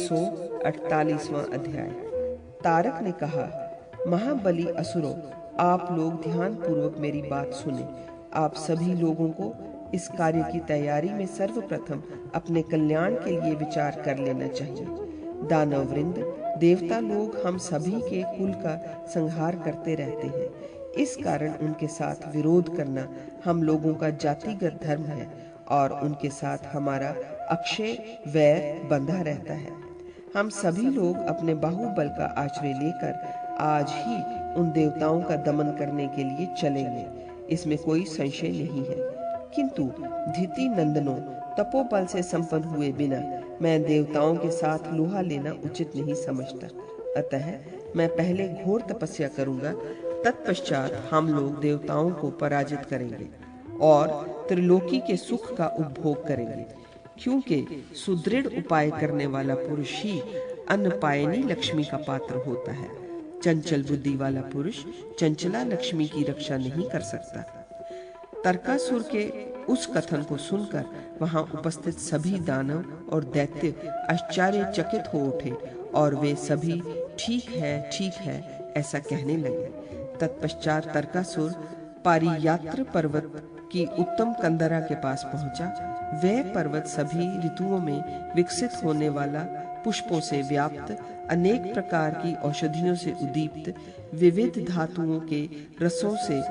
148वां अध्याय। तारक ने कहा, महाबली असुरों, आप लोग ध्यान पूर्वक मेरी बात सुने। आप सभी लोगों को इस कार्य की तैयारी में सर्वप्रथम अपने कल्याण के लिए विचार कर लेना चाहिए। दानव वृंद, देवता लोग हम सभी के कुल का संहार करते रहते हैं। इस कारण उनके साथ विरोध करना हम लोगों का जातिगत धर्म है और उनके साथ हमारा अक्षय वैर बंधा रहता है। हम सभी लोग अपने बाहुबल का आश्रय लेकर आज ही उन देवताओं का दमन करने के लिए चलेंगे, इसमें कोई संशय नहीं है। किंतु धिति नंदनों, तपोबल से संपन्न हुए बिना मैं देवताओं के साथ लोहा लेना उचित नहीं समझता। अतः मैं पहले घोर तपस्या करूंगा, तत्पश्चात हम लोग देवताओं को पराजित करेंगे और त्रिलोकी के सुख का उपभोग करेंगे। क्योंकि सुदृढ़ उपाय करने वाला पुरुष ही अन्नपायनी लक्ष्मी का पात्र होता है। चंचल बुद्धि वाला पुरुष चंचला लक्ष्मी की रक्षा नहीं कर सकता। तारकासुर के उस कथन को सुनकर वहां उपस्थित सभी दानव और दैत्य आश्चर्यचकित हो उठे और वे सभी ठीक है ऐसा कहने लगे। तत्पश्चात तारकासुर पारियात्र पर्वत की उत्तम कंदरा के पास पहुंचा। वह पर्वत सभी ऋतुओं में विकसित होने वाला, पुष्पों से व्याप्त, अनेक प्रकार की औषधियों से उद्दीप्त, विविध धातुओं के रसों से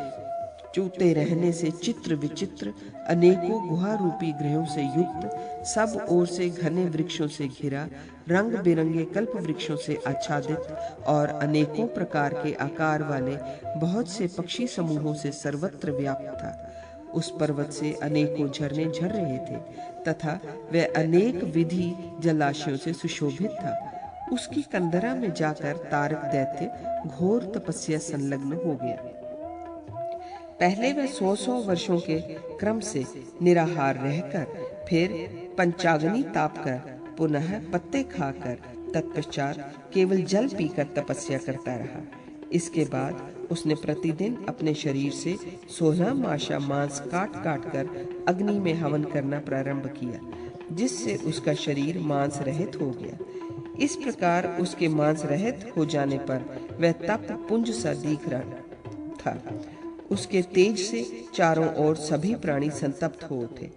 चूते रहने से चित्र विचित्र, अनेकों गुहा रूपी गृहों से युक्त, सब ओर से घने वृक्षों से घिरा, रंग बिरंगे कल्प वृक्षों से आच्छादित और अनेकों प्रकार के आकार वाले बहुत से पक्षी समूहों से सर्वत्र व्याप्त था। उस पर्वत से अनेकों झरने झर रहे थे तथा वह अनेक विधि जलाशयों से सुशोभित था। उसकी कंदरा में जाकर तारक दैत्य घोर तपस्या संलग्न हो गया। पहले वह 100 वर्षों के क्रम से निराहार रहकर, फिर पंचाग्नि ताप कर, पुनः पत्ते खाकर, तत्पश्चात केवल जल पीकर तपस्या करता रहा। इसके बाद उसने प्रतिदिन अपने शरीर से 16 माशा मांस काट काट कर अग्नि में हवन करना प्रारंभ किया, जिससे उसका शरीर मांस रहित हो गया। इस प्रकार उसके मांस रहित हो जाने पर वह तप्त पुंज सा दिख रहा था। उसके तेज से चारों ओर सभी प्राणी संतप्त हो उठे।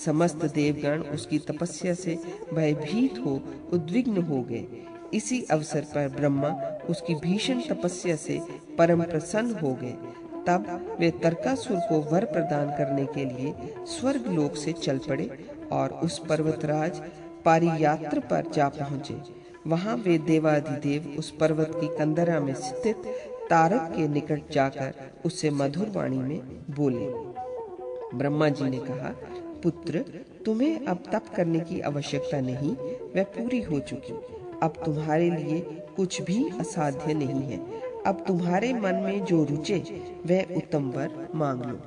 समस्त देवगण उसकी तपस्या से भयभीत हो उद्विग्न हो गए। इसी अवसर पर ब्रह्मा उसकी भीषण तपस्या से परम प्रसन्न हो गए। तब वे तारकासुर को वर प्रदान करने के लिए स्वर्ग लोक से चल पड़े और उस पर्वतराज पारियात्र पर जा पहुंचे। वहां वे देवाधिदेव उस पर्वत की कंदरा में स्थित तारक के निकट जाकर उससे मधुर वाणी में बोले। ब्रह्मा जी ने कहा, पुत्र, तुम्हें अब तप करने की आवश्यकता नहीं, वह पूरी हो चुकी। अब तुम्हारे लिए कुछ भी असाध्य नहीं है। अब तुम्हारे मन में जो रुचे वह उत्तम वर मांग लो।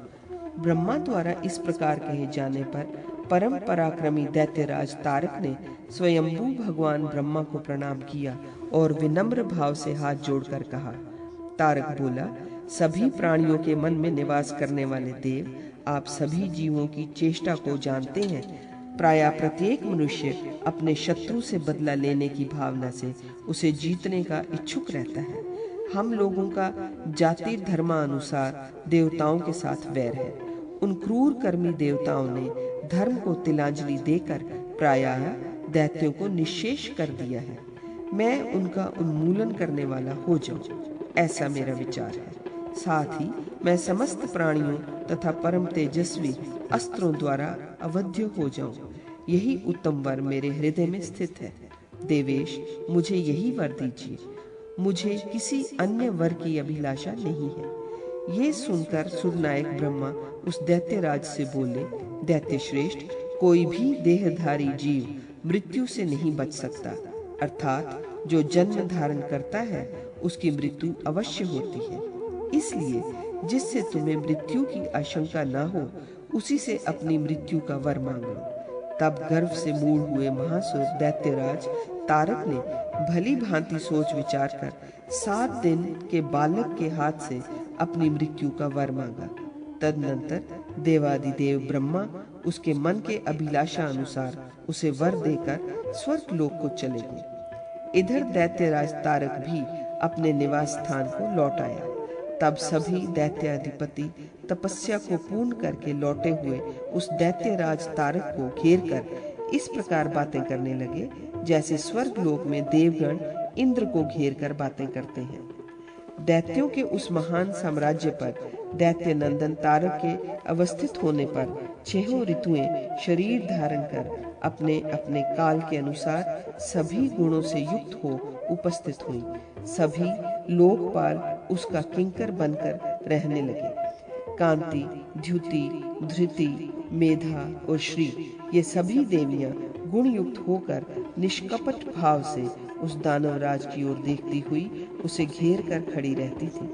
ब्रह्मा द्वारा इस प्रकार कहे जाने पर परम पराक्रमी दैत्यराज तारक ने स्वयंभू भगवान ब्रह्मा को प्रणाम किया और विनम्र भाव से हाथ जोड़कर कहा। तारक बोला, सभी प्राणियों के मन में निवास करने वाले देव, आप सभी जीवों की चेष्टा को जानते हैं। प्रायः प्रत्येक मनुष्य अपने शत्रु से बदला लेने की भावना से उसे जीतने का इच्छुक रहता है। हम लोगों का जाति धर्मानुसार देवताओं के साथ वैर है। उन क्रूर कर्मी देवताओं ने धर्म को तिलांजलि देकर प्रायः दैत्यों को निश्शेष कर दिया है। मैं उनका उन्मूलन करने वाला हो जाऊं, ऐसा मेरा विचार है। साथ ही मैं समस्त प्राणियों तथा परम तेजस्वी अस्त्रों द्वारा अवध्य हो जाऊं। यही उत्तम वर मेरे हृदय में स्थित है। देवेश, मुझे यही वर दीजिए। मुझे किसी अन्य वर की अभिलाषा नहीं है। ये सुनकर सुरनायक ब्रह्मा उस दैत्यराज से बोले, दैत्य श्रेष्ठ, कोई भी देहधारी जीव मृत्यु से नहीं बच सकता। अर्थात जो जन्म धारण करता है उसकी मृत्यु अवश्य होती है। इसलिए जिससे तुम्हें मृत्यु की आशंका न हो, उसी से अपनी मृत्यु का वर मांग लो। तब गर्व से मूढ़ हुए महासुर दैत्यराज तारक ने भली भांति सोच विचार कर 7 दिन के बालक के हाथ से अपनी मृत्यु का वर मांगा। तदनंतर देवादिदेव ब्रह्मा उसके मन के अभिलाषा अनुसार उसे वर देकर स्वर्ग लोक को चले गए। इधर दैत्यराज तारक भी अपने निवास स्थान को लौट आया। तब सभी दैत्याधिपति तपस्या को पूर्ण करके लौटे हुए उस दैत्यराज तारक को घेर कर इस प्रकार बातें करने लगे जैसे स्वर्ग लोक में देवगण इंद्र को घेर कर बातें करते हैं। दैत्यों के उस महान साम्राज्य पर दैत्य नंदन तारक के अवस्थित होने पर छहों ऋतुएं शरीर धारण कर अपने अपने काल के अनुसार सभी गुणों से युक्त हो उपस्थित हुई। सभी लोकपाल उसका किंकर बनकर रहने लगे। कांति, द्युति, धृति, मेधा और श्री ये सभी देवियां गुण युक्त होकर निष्कपट भाव से उस दानवराज की ओर देखती हुई उसे घेर कर खड़ी रहती थी।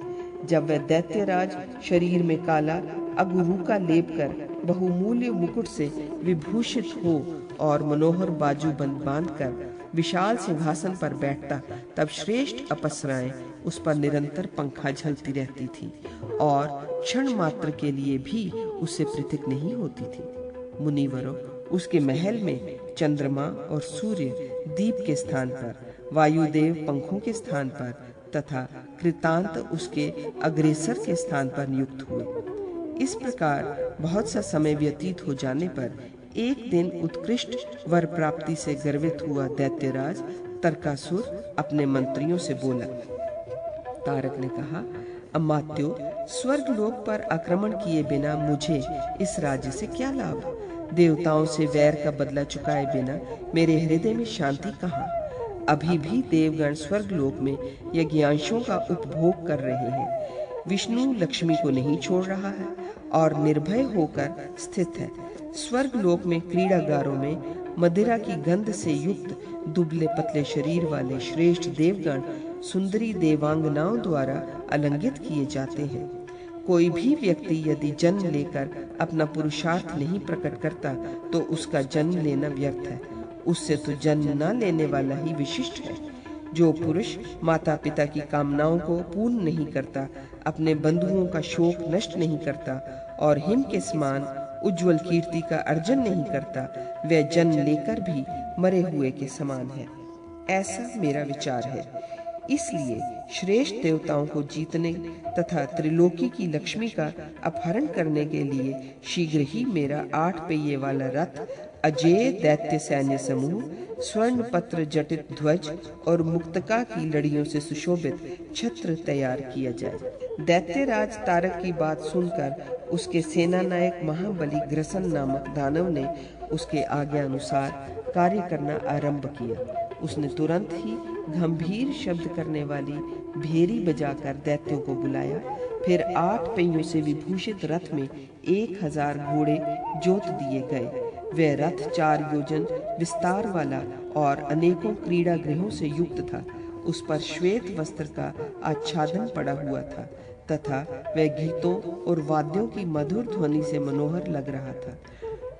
जब वह दैत्यराज शरीर में काला अगुरु का लेप कर बहुमूल्य मुकुट से विभूषित हो और मनोहर बाजूबंद बांधकर विशाल सिंहासन पर बैठता, तब श्रेष्ठ अप्सराएं उस पर निरंतर पंखा झलती रहती थी और क्षण मात्र के लिए भी उससे पृथक नहीं होती थी। मुनिवरों, उसके महल में चंद्रमा और सूर्य दीप के स्थान पर, वायुदेव पंखों के स्थान पर तथा कृतांत उसके अग्रेसर के स्थान पर नियुक्त हुए। इस प्रकार बहुत सा समय व्यतीत हो जाने पर एक दिन उत्कृष्ट वर प्राप्ति से गर्वित हुआ दैत्यराज तर्कासुर अपने मंत्रियों से बोला। तारक ने कहा, अमात्यो, स्वर्ग लोक पर आक्रमण किए बिना मुझे इस राज्य से क्या लाभ? देवताओं से वैर का बदला चुकाए बिना मेरे हृदय में शांति कहाँ? अभी भी देवगण स्वर्ग लोक में यज्ञांशों का उपभोग कर रहे हैं। विष्णु लक्ष्मी को नहीं छोड़ रहा है और निर्भय होकर स्थित है। स्वर्ग लोक में क्रीड़ागारों में मदिरा की गंध से युक्त दुबले पतले शरीर वाले श्रेष्ठ देवगण सुंदरी देवांगनाओं द्वारा अलंगित किए जाते हैं। कोई भी व्यक्ति यदि जन्म लेकर अपना पुरुषार्थ नहीं प्रकट करता तो उसका जन्म लेना व्यर्थ है। उससे तो जन्म न लेने वाला ही विशिष्ट है। जो पुरुष माता पिता की कामनाओं को पूर्ण नहीं करता, अपने बंधुओं का शोक नष्ट नहीं करता और हिम के समान उज्जवल कीर्ति का अर्जन नहीं करता, वह जन्म लेकर भी मरे हुए के समान है। ऐसा मेरा विचार है। इसलिए श्रेष्ठ देवताओं को जीतने तथा त्रिलोकी की लक्ष्मी का अपहरण करने के लिए शीघ्र ही मेरा 8 पहिए वाला रथ, अजेय दैत्य सैन्य समूह, स्वर्ण पत्र जटित ध्वज और मुक्तका की लड़ियों से सुशोभित छत्र तैयार किया जाए। दैत्यराज तारक की बात सुनकर उसके सेना नायक महाबली ग्रसन नामक दानव ने उसके आज्ञा अनुसार कार्य करना आरंभ किया। उसने तुरंत ही गंभीर शब्द करने वाली भेरी बजाकर दैत्यों को बुलाया। फिर 8 पहियों से विभूषित रथ में 1000 घोड़े जोत दिए गए। वह रथ 4 योजन विस्तार वाला और अनेकों क्रीड़ा गृहों से युक्त था। उस पर श्वेत वस्त्र का आच्छादन पड़ा हुआ था तथा वह गीतों और वाद्यों की मधुर ध्वनि से मनोहर लग रहा था।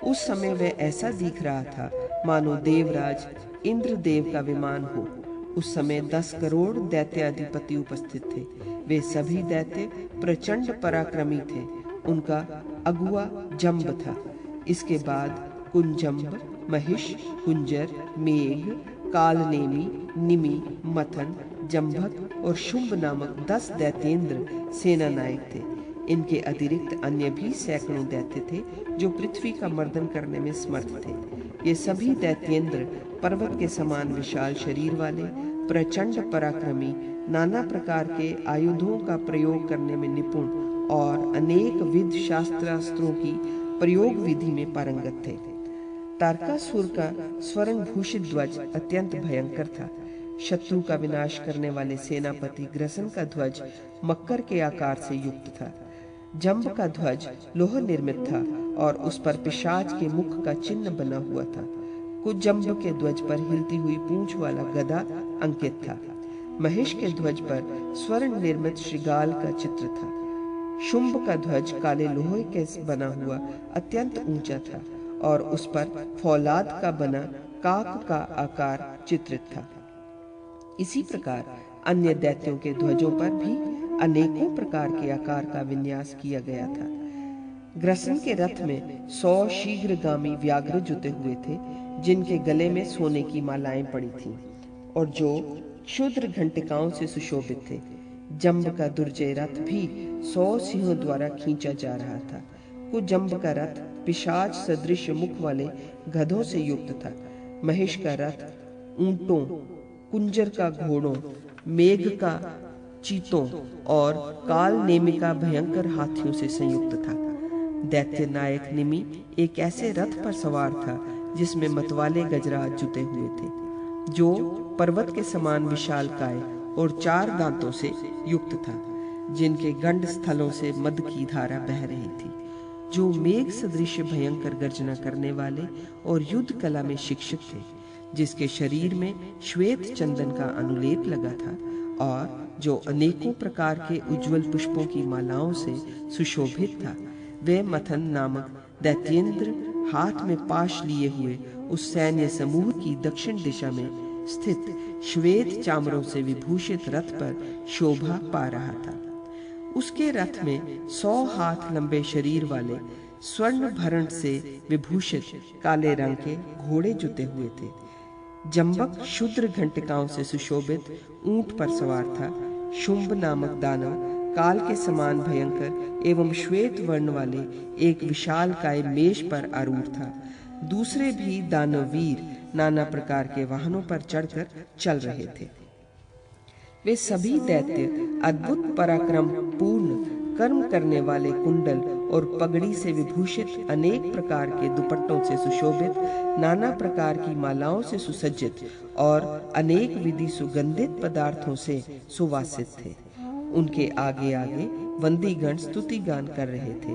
उस समय वह ऐसा दिख रहा था मानो देवराज इंद्रदेव का विमान हो। उस समय 10 करोड़ दैत्याधिपति उपस्थित थे। वे सभी दैत्य प्रचंड पराक्रमी थे। उनका अगुआ जम्ब था। इसके बाद कुंजम्ब, महिष, कुंजर, मेघ, कालनेमी, निमि, मथन, जम्भक और शुंभ नामक 10 दैत्येंद्र सेना नायक थे। इनके अतिरिक्त अन्य भी सैकड़ों दैत्य थे जो पृथ्वी का मर्दन करने में समर्थ थे। ये सभी दैत्येंद्र पर्वत के समान विशाल शरीर वाले, प्रचंड पराक्रमी, नाना प्रकार के आयुधों का प्रयोग करने में निपुण और अनेक विध शास्त्रास्त्रों की प्रयोग विधि में पारंगत थे। तारकासुर का स्वर्ण भूषित ध्वज अत्यंत भयंकर था। शत्रु का विनाश करने वाले सेनापति ग्रसन का ध्वज मकर के आकार से युक्त था। जम्ब का ध्वज लोह निर्मित था और उस पर पिशाच के मुख का चिन्ह बना हुआ था। कुजम्ब के ध्वज पर हिलती हुई पूंछ वाला गदा अंकित था। महिष के ध्वज पर स्वर्ण निर्मित श्रृगाल का चित्र था। शुंभ का ध्वज काले लोहे के बना हुआ अत्यंत ऊंचा था और उस पर फौलाद का बना काक का आकार चित्रित था। इसी प्रकार अन्य दैत्यों के ध्वजों पर भी अनेकों प्रकार के आकार का विन्यास किया गया था। ग्रसन के रथ में 100 शीघ्रगामी व्याघ्र जुते हुए थे, जिनके गले में सोने की मालाएं पड़ी थीं और जो क्षुद्र घंटिकाओं से सुशोभित थे। जंब का दुर्जय रथ भी 100 सिंहों द्वारा खींचा जा रहा था। कुजंब का रथ पिशाच सदृश मुख वाले गधों से युक्त था। महेश का रथ ऊंटों, कुंजर का घोड़ों, मेघ का चीतों और काल नेमिका भयंकर हाथियों से संयुक्त था। दैत्य नायक निमि एक ऐसे रथ पर सवार था जिसमें मतवाले गजराज जुटे हुए थे, जो पर्वत के समान विशालकाय और 4 दांतों से युक्त था, जिनके गंड स्थलों से मद की धारा बह रही थी, जो मेघ सदृश भयंकर गर्जना करने वाले और युद्ध कला में शिक्षित थे, जिसके शरीर में श्वेत चंदन का अनुलेप लगा था और जो अनेकों प्रकार के उज्जवल पुष्पों की मालाओं से सुशोभित था। वे मथन नामक दैत्येंद्र हाथ में पाश लिए हुए उस सैन्य समूह की दक्षिण दिशा में स्थित श्वेत चामरों से विभूषित रथ पर शोभा पा रहा था। उसके रथ में 100 हाथ लंबे शरीर वाले स्वर्ण भरण से विभूषित काले रंग के घोड़े जुते हुए थे। जंबक क्षुद्र घंटिकाओं से सुशोभित ऊंट पर सवार था। शुंभ नामक दानव काल के समान भयंकर एवं श्वेत वर्ण वाले एक विशाल काय मेष पर आरूढ़ था। दूसरे भी दानववीर नाना प्रकार के वाहनों पर चढ़कर चल रहे थे। वे सभी दैत्य अद्भुत पराक्रम पूर्ण कर्म करने वाले कुंडल और पगड़ी से विभूषित, अनेक प्रकार के दुपट्टों से सुशोभित, नाना प्रकार की मालाओं से सुसज्जित और अनेक विधि सुगंधित पदार्थों से सुवासित थे। उनके आगे आगे वंदीगण स्तुति गान कर रहे थे।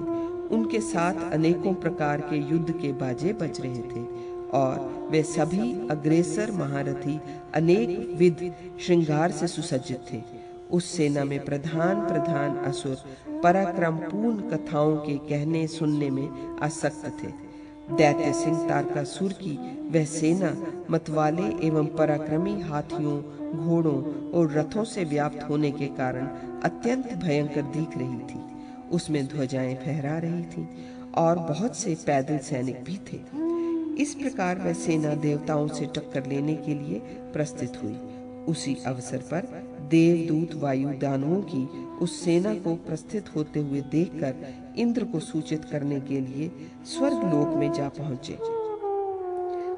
उनके साथ अनेकों प्रकार के युद्ध के बाजे बज रहे थे और वे सभी अग्रेसर महारथी अनेक विध श्रृंगार से सुसज्जित थे। उस सेना में प्रधान प्रधान असुर पराक्रम पूर्ण कथाओं के कहने सुनने में आसक्त थे। दैत्य सिंह तारकासुर की वह सेना मतवाले एवं पराक्रमी हाथियों, घोड़ों और रथों से व्याप्त होने के कारण अत्यंत भयंकर दिख रही थी। उसमें ध्वजाएं फहरा रही थीं और बहुत से पैदल सैनिक भी थे। इस प्रकार वह सेना देवताओं से टक्कर लेने के लिए प्रस्थित हुई। उसी अवसर पर देवदूत वायु दानवों की उस सेना को प्रस्थित होते हुए देखकर इंद्र को सूचित करने के लिए स्वर्गलोक में जा पहुंचे।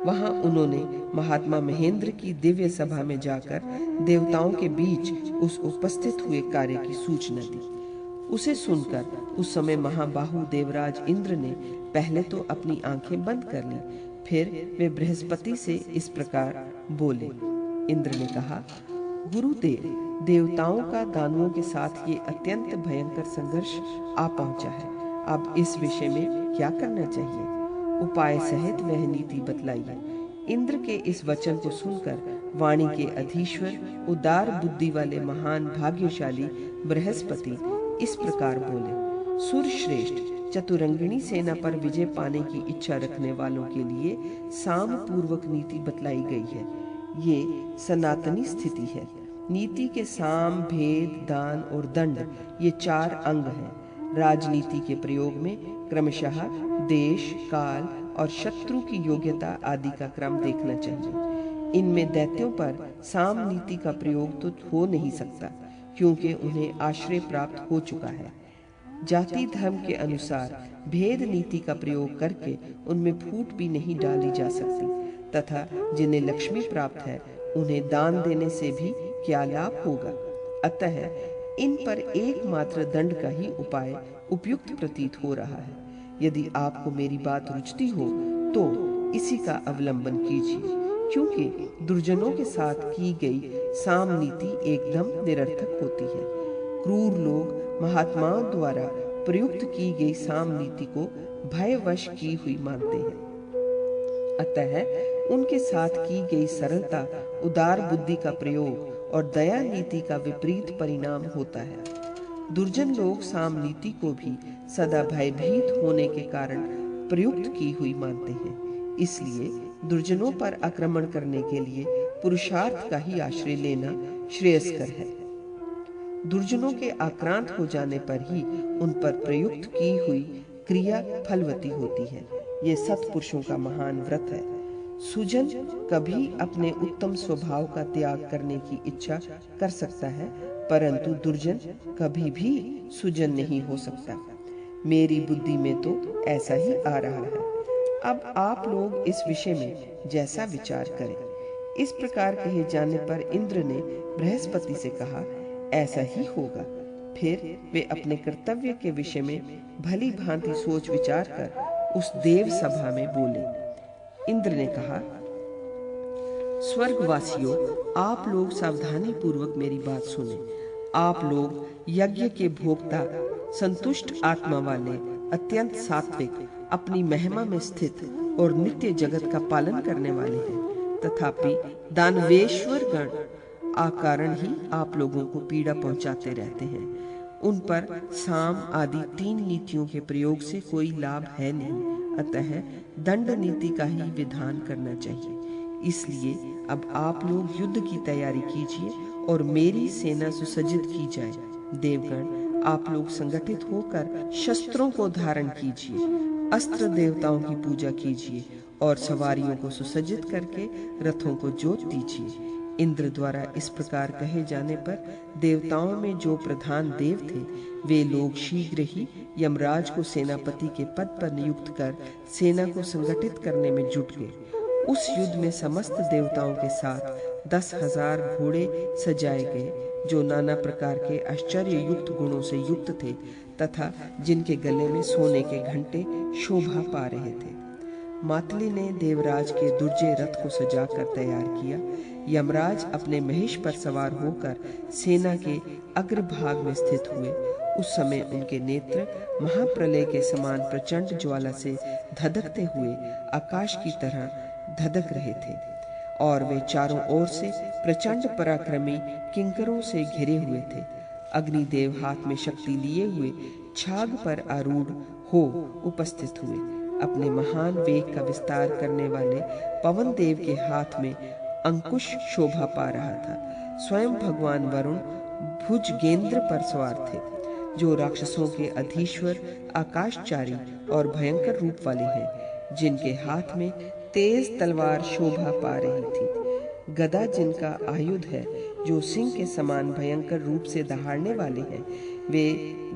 वहां उन्होंने महात्मा महेंद्र की दिव्य सभा में जाकर देवताओं के बीच उस उपस्थित हुए कार्य की सूचना दी। उसे सुनकर उस समय महाबाहु देवराज इंद्र ने पहले तो अपनी आंखें बंद कर ली, फिर वे बृहस्पति से इस प्रकार बोले। इंद्र ने कहा, गुरुदेव, देवताओं का दानवों के साथ ये अत्यंत भयंकर संघर्ष आ पहुंचा है। अब इस विषय में क्या करना चाहिए? उपाय सहित वह नीति बतलाइए। इंद्र के इस वचन को सुनकर वाणी के अधीश्वर, उदार बुद्धि वाले महान भाग्यशाली बृहस्पति इस प्रकार बोले, सुरश्रेष्ठ, चतुरंगिणी सेना पर विजय पाने की इच्छा रखने वालों के लिए साम पूर्वक नीति बतलाई गई है। ये सनातनी स्थिति है। नीति के साम, भेद, दान और दंड ये 4 अंग हैं। राजनीति के प्रयोग में क्रमशः देश, काल और शत्रु की योग्यता आदि का क्रम देखना चाहिए। इनमें दैत्यों पर साम नीति का प्रयोग तो हो नहीं सकता, क्योंकि उन्हें आश्रय प्राप्त हो चुका है। जाति धर्म के अनुसार भेद नीति का प्रयोग करके उनमें फूट भी नहीं डाली जा सकती, तथा जिन्हें लक्ष्मी प्राप्त है उन्हें दान देने से भी क्या लाभ होगा। अतः इन पर एकमात्र दंड का ही उपाय उपयुक्त प्रतीत हो रहा है। यदि आपको मेरी बात रुचती हो तो इसी का अवलंबन कीजिए, क्योंकि दुर्जनों के साथ की गई साम नीति एकदम निरर्थक होती है। क्रूर लोग महात्माओं द्वारा प्रयुक्त की गई साम नीति को भयवश की हुई मानते हैं। अतः उनके साथ की गई सरलता, उदार बुद्धि का प्रयोग और दया नीति का विपरीत परिणाम होता है। दुर्जन लोग साम नीति को भी सदा भयभीत होने के कारण प्रयुक्त की हुई मानते हैं। इसलिए दुर्जनों पर आक्रमण करने के लिए पुरुषार्थ का ही आश्रय लेना श्रेयस्कर है। दुर्जनों के आक्रांत हो जाने पर ही उन पर प्रयुक्त की हुई क्रिया फलवती होती है। ये सत्पुरुषों का महान व्रत है। सुजन कभी अपने उत्तम स्वभाव का त्याग करने की इच्छा कर सकता है, परंतु दुर्जन कभी भी सुजन नहीं हो सकता। मेरी बुद्धि में तो ऐसा ही आ रहा है। अब आप लोग इस विषय में जैसा विचार करें। इस प्रकार कहे जाने पर इंद्र ने बृहस्पति से कहा, ऐसा ही होगा। फिर वे अपने कर्तव्य के विषय में भली भांति सोच विचार कर उस देव सभा में बोले। इंद्र ने कहा, स्वर्गवासियों, आप लोग सावधानी पूर्वक मेरी बात सुने। आप लोग यज्ञ के भोक्ता, संतुष्ट आत्मा वाले, अत्यंत सात्विक, अपनी महिमा में स्थित और नित्य जगत का पालन करने वाले हैं। तथापि दानवेश्वर गण आकारण ही आप लोगों को पीड़ा पहुंचाते रहते हैं। उन पर साम आदि 3 नीतियों के प्रयोग से कोई लाभ है नहीं, अतः दंड नीति का ही विधान करना चाहिए। इसलिए अब आप लोग युद्ध की तैयारी कीजिए और मेरी सेना सुसज्जित की जाए। देवगण, आप लोग संगठित होकर शस्त्रों को धारण कीजिए, अस्त्र देवताओं की पूजा कीजिए और सवारियों को सुसज्जित करके रथों को जोत दीजिए। इंद्र द्वारा इस प्रकार कहे जाने पर देवताओं में जो प्रधान देव थे, वे लोग शीघ्र ही यमराज को सेनापति के पद पर नियुक्त कर सेना को संगठित करने में जुट गए। उस युद्ध में समस्त देवताओं के साथ 10,000 घोड़े सजाए गए, जो नाना प्रकार के आश्चर्य युक्त गुणों से युक्त थे तथा जिनके गले में सोने के घंटे शोभा पा रहे थे। मातली ने देवराज के दुर्जय रथ को सजाकर तैयार किया। यमराज अपने महिष पर सवार होकर सेना के अग्रभाग में स्थित हुए। उस समय उनके नेत्र महाप्रलय के समान प्रचंड ज्वाला से धधकते हुए आकाश की तरह धधक रहे थे और वे चारों ओर से प्रचंड पराक्रमी किंकरों से घिरे हुए थे। अग्निदेव हाथ में शक्ति लिए हुए छाग पर आरूढ़ हो उपस्थित हुए। अपने महान वेग का विस्तार करने वाले पवन देव के हाथ में अंकुश शोभा पा रहा था। स्वयं भगवान वरुण भुजगेंद्र पर सवार थे, जो राक्षसों के अधीश्वर, आकाशचारी और भयंकर रूप वाले हैं, जिनके हाथ में तेज तलवार शोभा पा रही थी। गदा जिनका आयुध है, जो सिंह के समान भयंकर रूप से दहाड़ने वाले हैं, वे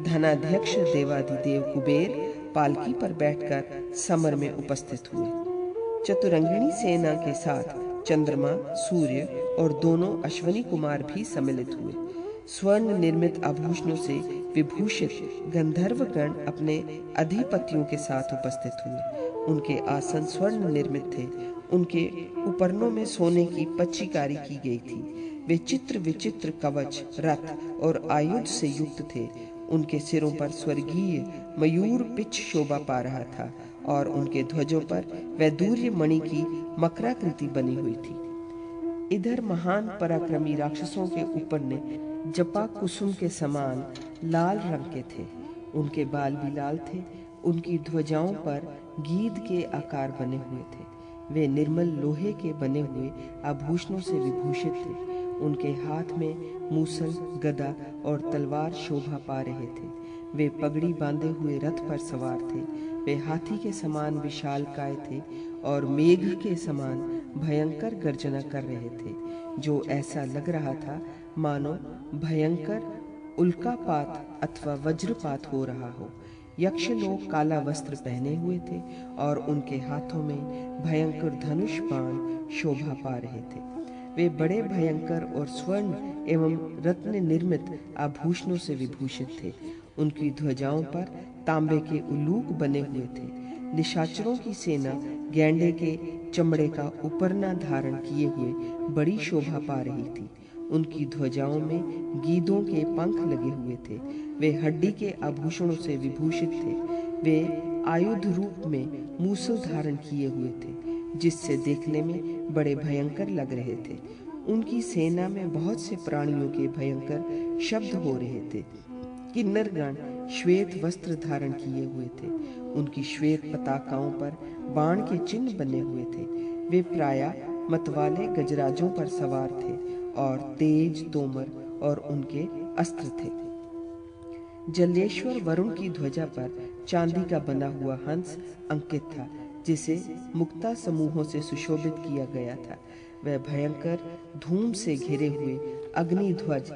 धनाध्यक्ष देवाधिदेव कुबेर पालकी पर बैठकर समर में उपस्थित हुए। चतुरंगिणी सेना के साथ चंद्रमा, सूर्य और दोनों अश्वनी कुमार भी सम्मिलित हुए। स्वर्ण निर्मित आभूषणों से विभूषित गंधर्व गण अपने अधिपतियों के साथ उपस्थित हुए। उनके आसन स्वर्ण निर्मित थे। उनके उपरणों में सोने की पच्चीकारी की गई थी। वे चित्र विचित्र कवच, रथ और आयुध से युक्त थे। उनके सिरों पर स्वर्गीय मयूर पिच शोभा पा रहा था और उनके ध्वजों पर वैदूर्य मणि की मकराकृति बनी हुई थी। इधर महान पराक्रमी राक्षसों के ऊपर ने जपा कुसुम के समान लाल रंग के थे। उनके बाल भी लाल थे। उनकी ध्वजाओं पर गीध के आकार बने हुए थे। वे निर्मल लोहे के बने हुए आभूषणों से विभूषित थे। उनके हाथ में मूसल, गदा और तलवार शोभा पा रहे थे। वे पगड़ी बांधे हुए रथ पर सवार थे। वे हाथी के समान विशालकाय थे और मेघ के समान भयंकर गर्जना कर रहे थे, जो ऐसा लग रहा था मानो भयंकर उल्कापात अथवा वज्रपात हो रहा हो। यक्ष लोग काला वस्त्र पहने हुए थे और उनके हाथों में भयंकर धनुष बाण शोभा पा रहे थे। वे बड़े भयंकर और स्वर्ण एवं रत्न निर्मित आभूषणों से विभूषित थे। उनकी ध्वजाओं पर तांबे के उल्लूक बने हुए थे। निशाचरों की सेना गैंडे के चमड़े का उपरना धारण किए हुए बड़ी शोभा पा रही थी। उनकी ध्वजाओं में गीदों के पंख लगे हुए थे। वे हड्डी के आभूषणों से विभूषित थे। वे आयुध रूप में मूसल धारण किए हुए थे, जिससे देखने में बड़े भयंकर लग रहे थे। उनकी सेना में बहुत से प्राणियों के भयंकर शब्द हो रहे थे। किन्नरगण श्वेत वस्त्र धारण किए हुए थे। उनकी श्वेत पताकाओं पर बाण के चिन्ह बने हुए थे। वे प्रायः मतवाले गजराजों पर सवार थे और तेज तोमर और उनके अस्त्र थे। जलेश्वर वरुण की ध्वजा पर चांदी का बना हुआ हंस अंकित था, जिसे मुक्ता समूहों से सुशोभित किया गया था। वह भयंकर धूम से घिरे हुए अग्नि ध्वज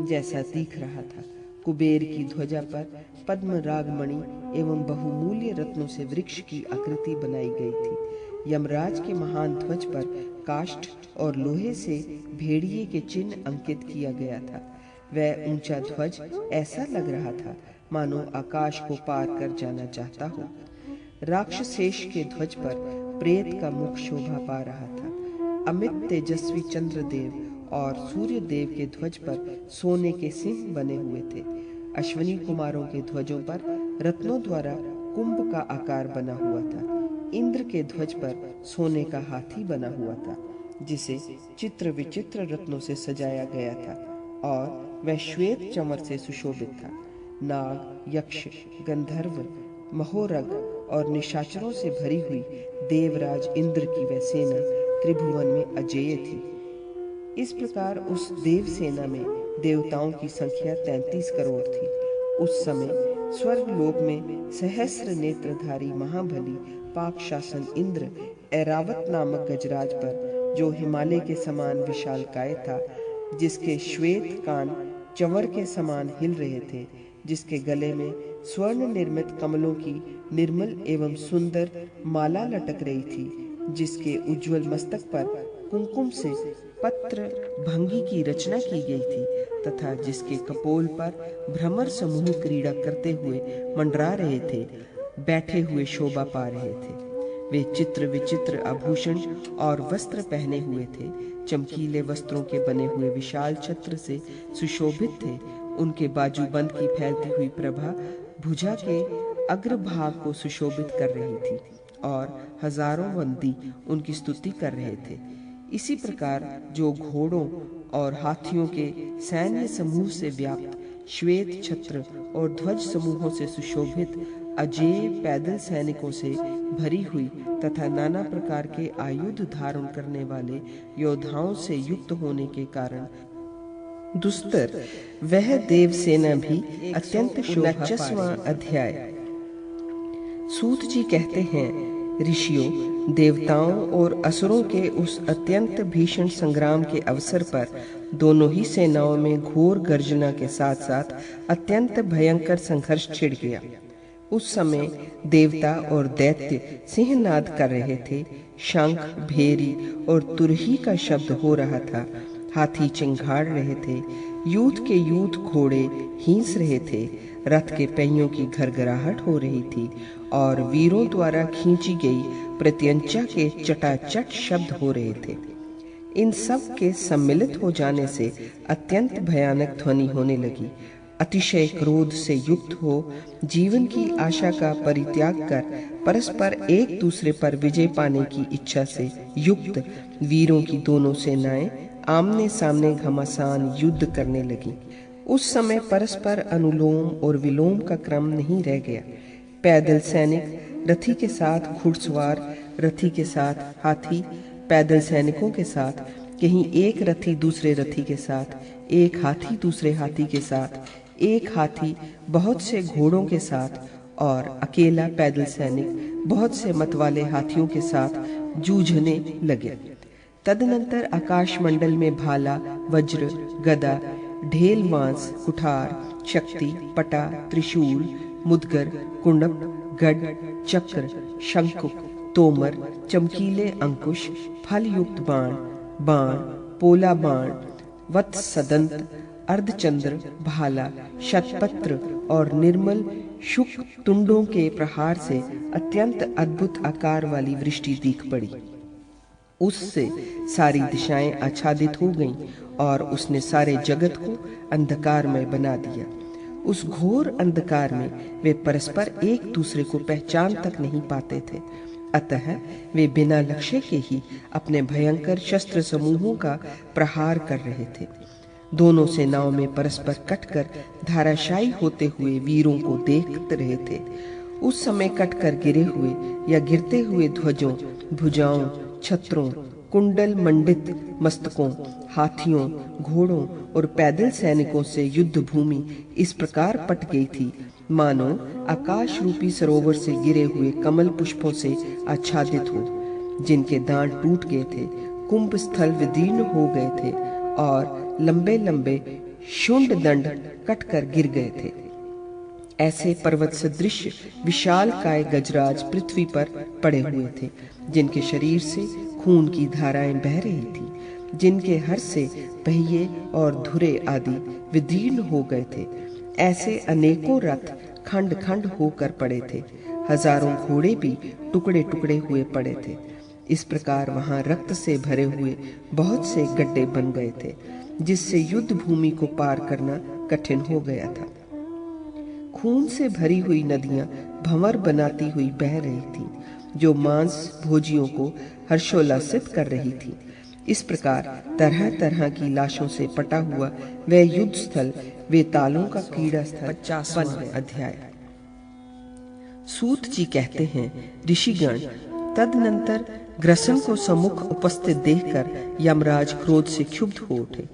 जैसा दिख रहा था। कुबेर की ध्वजा पर पद्म रागमणि एवं बहुमूल्य रत्नों से वृक्ष की आकृति बनाई गई थी। यमराज के महान ध्वज पर काष्ठ और लोहे से भेड़िए के चिन्ह अंकित किया गया था। वह ऊंचा ध्वज ऐसा लग रहा था मानो आकाश को पार कर जाना चाहता हो। राक्षसेश के ध्वज पर प्रेत का मुख शोभा पा रहा था। अमित तेजस्वी चंद्रदेव और सूर्य देव के ध्वज पर सोने के सिंह बने हुए थे। अश्विनी कुमारों के ध्वजों पर रत्नों द्वारा कुंभ का आकार बना हुआ था। इंद्र के ध्वज पर सोने का हाथी बना हुआ था, जिसे चित्र विचित्र रत्नों से सजाया गया था और वह श्वेत चमर से सुशोभित था। नाग, यक्ष, गंधर्व, महोरग और निशाचरों से भरी हुई देवराज इंद्र की वह सेना त्रिभुवन में अजेय थी। इस प्रकार उस देव सेना में देवताओं की संख्या 33 करोड़ थी। उस समय स्वर्गलोक में सहस्र नेत्रधारी महाबली पाक शासन इंद्र ऐरावत नामक गजराज पर, जो हिमालय के समान विशालकाय था, जिसके श्वेत कान चंवर के समान हिल रहे थे, जिसके गले में स्वर्ण निर्मित कमलों की निर्मल एवं सुंदर माला लटक रही थी, जिसके उज्जवल मस्तक पर कुमकुम से पत्र भंगी की रचना की गई थी तथा जिसके कपोल पर भ्रमर समूह क्रीड़ा करते हुए मंडरा रहे थे, बैठे हुए शोभा पा रहे थे। वे चित्र विचित्र आभूषण और वस्त्र पहने हुए थे। चमकीले वस्त्रों के बने हुए विशाल छत्र से सुशोभित थे। उनके बाजूबंद की फैलती हुई प्रभा भुजा के अग्रभाग को सुशोभित कर रही थी और हजारों बंदी उनकी स्तुति कर रहे थे। इसी प्रकार जो घोड़ों और हाथियों के सैन्य समूह से व्याप्त श्वेत छत्र और ध्वज समूहों से सुशोभित अजेय पैदल सैनिकों से भरी हुई तथा नाना प्रकार के आयुध धारण करने वाले योद्धाओं से युक्त होने के कारण दुस्तर वह देव सेना भी अत्यंत शोभा पा रही। 29वां अध्याय। सूत जी कहते हैं, ऋषियों, देवताओं और असुरों के उस अत्यंत भीषण संग्राम के अवसर पर दोनों ही सेनाओं में घोर गर्जना के साथ साथ अत्यंत भयंकर संघर्ष छिड़ गया। उस समय देवता और दैत्य सिंहनाद कर रहे थे। शंख, भेरी और तुरही का शब्द हो रहा था। हाथी चिंघाड़ रहे थे। यूथ के यूथ घोड़े हींस रहे थे। रथ के पहियों की घरघराहट हो रही थी और वीरों द्वारा खींची गई प्रत्यंचा के चटाचट शब्द हो रहे थे। इन सब के सम्मिलित हो जाने से अत्यंत भयानक ध्वनि होने लगी। अतिशय क्रोध से युक्त हो जीवन की आशा का परित्याग कर परस्पर एक दूसरे पर विजय पाने की इच्छा से युक्त वीरों की दोनों सेनाएं आमने सामने घमासान युद्ध करने लगी। उस समय परस्पर अनुलोम और विलोम का क्रम नहीं रह गया। पैदल सैनिक रथी के साथ घुड़सवार, रथी के साथ हाथी, पैदल सैनिकों के साथ, कहीं एक रथी दूसरे रथी के साथ, एक हाथी दूसरे हाथी के साथ, एक हाथी बहुत से घोड़ों के साथ और अकेला पैदल सैनिक बहुत से मतवाले हाथियों के साथ जूझने लगे। तदनंतर आकाश मंडल में भाला, वज्र, गदा, ढेल, वांस, कुठार, शक्ति, पटा, त्रिशूल, मुदगर, कुंडप, गड, चक्र, शंख, तोमर, चमकीले अंकुश, फल युक्त बाण, पोला बाण, वत्सदंत, अर्धचंद्र, भाला, शतपत्र और निर्मल शुक तुंडों के प्रहार से अत्यंत अद्भुत आकार वाली वृष्टि दिख पड़ी। उससे सारी दिशाएं आच्छादित हो गईं और उसने सारे जगत को अंधकारमय बना दिया। उस घोर अंधकार में वे परस्पर एक दूसरे को पहचान तक नहीं पाते थे। अतः वे बिना लक्ष्य के ही अपने भयंकर शस्त्र समूहों का प्रहार कर रहे थे। दोनों सेनाओं में परस्पर कटकर धाराशायी होते हुए वीरों को देखते रहे थे। उस समय कटकर गिरे हुए या गिरते हुए ध्वजों, भुजाओं, छत्रों, कुंडल मंडित मस्तकों, हाथियों, घोड़ों और पैदल सैनिकों से युद्ध भूमि इस प्रकार पट गई थी मानो आकाश रूपी सरोवर से गिरे हुए कमल पुष्पों से आच्छादित हो, जिनके दांत टूट गए थे, कुंभ स्थल विदीर्ण हो गए थे और लंबे लंबे शुंड दंड कटकर गिर गए थे। ऐसे पर्वत सदृश विशाल काय गजराज पृथ्वी पर पड़े हुए थे, जिनके शरीर से खून की धाराएं बह रही थी, जिनके हर से पहिए और धुरे आदि विदीर्ण हो गए थे। ऐसे अनेकों रथ खंड खंड होकर पड़े थे, हजारों घोड़े भी टुकड़े टुकड़े हुए पड़े थे। इस प्रकार वहां रक्त से भरे हुए बहुत से गड्ढे बन गए थे, जिससे युद्ध भूमि को पार करना कठिन हो गया था। खून से भरी हुई नदियां भंवर बनाती हुई बह रही थीं, जो मांस भोजियों को हर्षोल्लासित कर रही थी। इस प्रकार तरह तरह की लाशों से पटा हुआ वह युद्ध स्थल वेतालों का क्रीड़ा स्थल 50वां अध्याय। सूत जी कहते हैं, ऋषिगण, तदनंतर ग्रसन को सम्मुख उपस्थित देखकर यमराज क्रोध से क्षुब्ध हो उठे।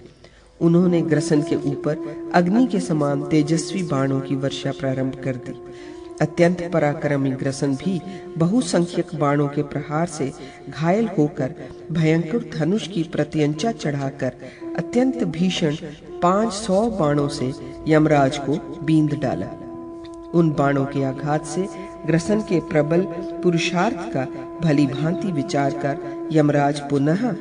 उन्होंने ग्रसन के ऊपर अग्नि के समान तेजस्वी बाणों की वर्षा प्रारंभ कर दी। अत्यंत पराक्रमी ग्रसन भी बहुसंख्यक बाणों के प्रहार से घायल होकर भयंकर धनुष की प्रत्यंचा चढ़ाकर अत्यंत भीषण 500 बाणों से यमराज को बींध डाला। उन बाणों के आघात से ग्रसन के प्रबल पुरुषार्थ का भली भांति विचार कर यमराज पुनः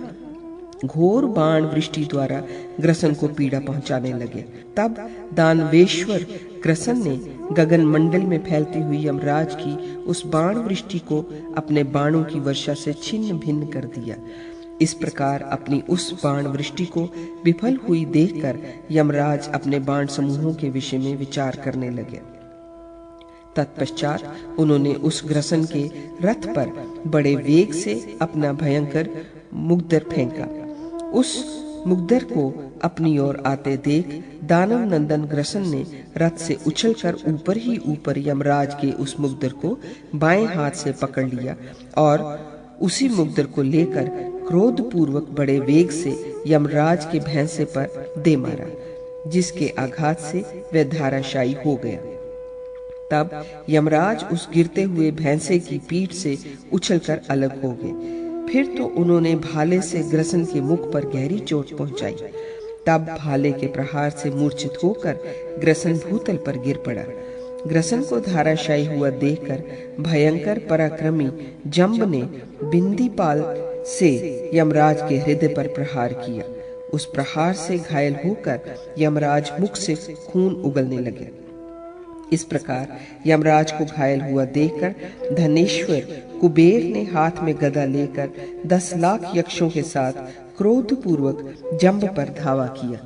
घोर बाण वृष्टि द्वारा ग्रसन को पीड़ा पहुंचाने लगे। तब दानवेश्वर ग्रसन ने गगन मंडल में फैलती हुई यमराज की उस बाण वृष्टि को अपने बाणों की वर्षा से छिन्न भिन्न कर दिया। इस प्रकार अपनी उस बाण वृष्टि को विफल हुई देखकर यमराज अपने बाण समूहों के विषय में विचार करने लगे। तत्पश्चात उन्होंने उस ग्रसन के रथ पर बड़े वेग से अपना भयंकर मुग्दर फेंका। उस मुग्दर को अपनी ओर आते देख दानव नंदन ग्रसन ने रथ से उछलकर ऊपर ही ऊपर यमराज के उस मुग्दर को बाएं हाथ से पकड़ लिया और उसी मुग्दर को लेकर क्रोध पूर्वक बड़े वेग से यमराज के भैंसे पर दे मारा, जिसके आघात से वह धाराशायी हो गया। तब यमराज उस गिरते हुए भैंसे की पीठ से उछलकर अलग हो गए। फिर तो उन्होंने भाले से ग्रसन के मुख पर गहरी चोट पहुंचाई। तब भाले के प्रहार से मूर्छित होकर ग्रसन भूतल पर गिर पड़ा। ग्रसन को धाराशायी हुआ देखकर भयंकर पराक्रमी जंब ने बिंदीपाल से यमराज के हृदय पर प्रहार किया। उस प्रहार से घायल होकर यमराज मुख से खून उगलने लगे। इस प्रकार यमराज को घायल हुआ देखकर धनेश्वर कुबेर ने हाथ में गदा लेकर 10 लाख यक्षों के साथ क्रोध पूर्वक जंब पर धावा किया।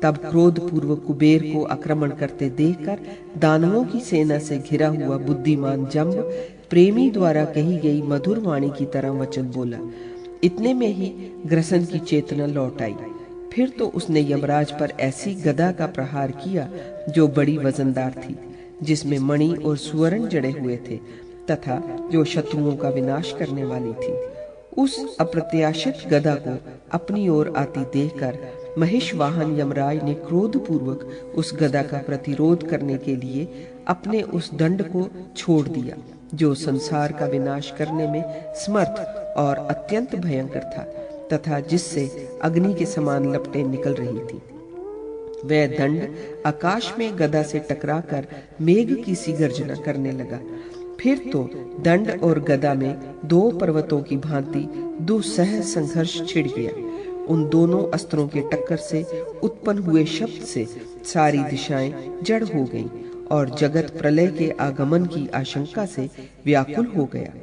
तब क्रोध पूर्वक कुबेर को आक्रमण करते देखकर दानवों की सेना से घिरा हुआ बुद्धिमान जंब प्रेमी द्वारा कही गई मधुर वाणी की तरह वचन बोला। इतने में ही ग्रसन की चेतना लौट आई। फिर तो उसने यमराज पर ऐसी गदा का प्रहार किया जो बड़ी वजनदार थी, जिसमें मणि और सुवर्ण जड़े हुए थे तथा जो शत्रुओं का विनाश करने वाली थी। उस अप्रत्याशित गदा को अपनी ओर आती देखकर महिष वाहन यमराज ने क्रोध पूर्वक उस गदा का प्रतिरोध करने के लिए अपने उस दंड को छोड़ दिया, जो संसार का विनाश करने में समर्थ और अत्यंत भयंकर था तथा जिससे अग्नि के समान लपटें निकल रही थी। वह दंड आकाश में गदा से टकराकर मेघ की सी गर्जना करने लगा। फिर तो दंड और गदा में 2 पर्वतों की भांति दुस्सह संघर्ष छिड़ गया। उन दोनों अस्त्रों के टक्कर से उत्पन्न हुए शब्द से सारी दिशाएं जड़ हो गईं और जगत प्रलय के आगमन की आशंका से व्याकुल हो गया।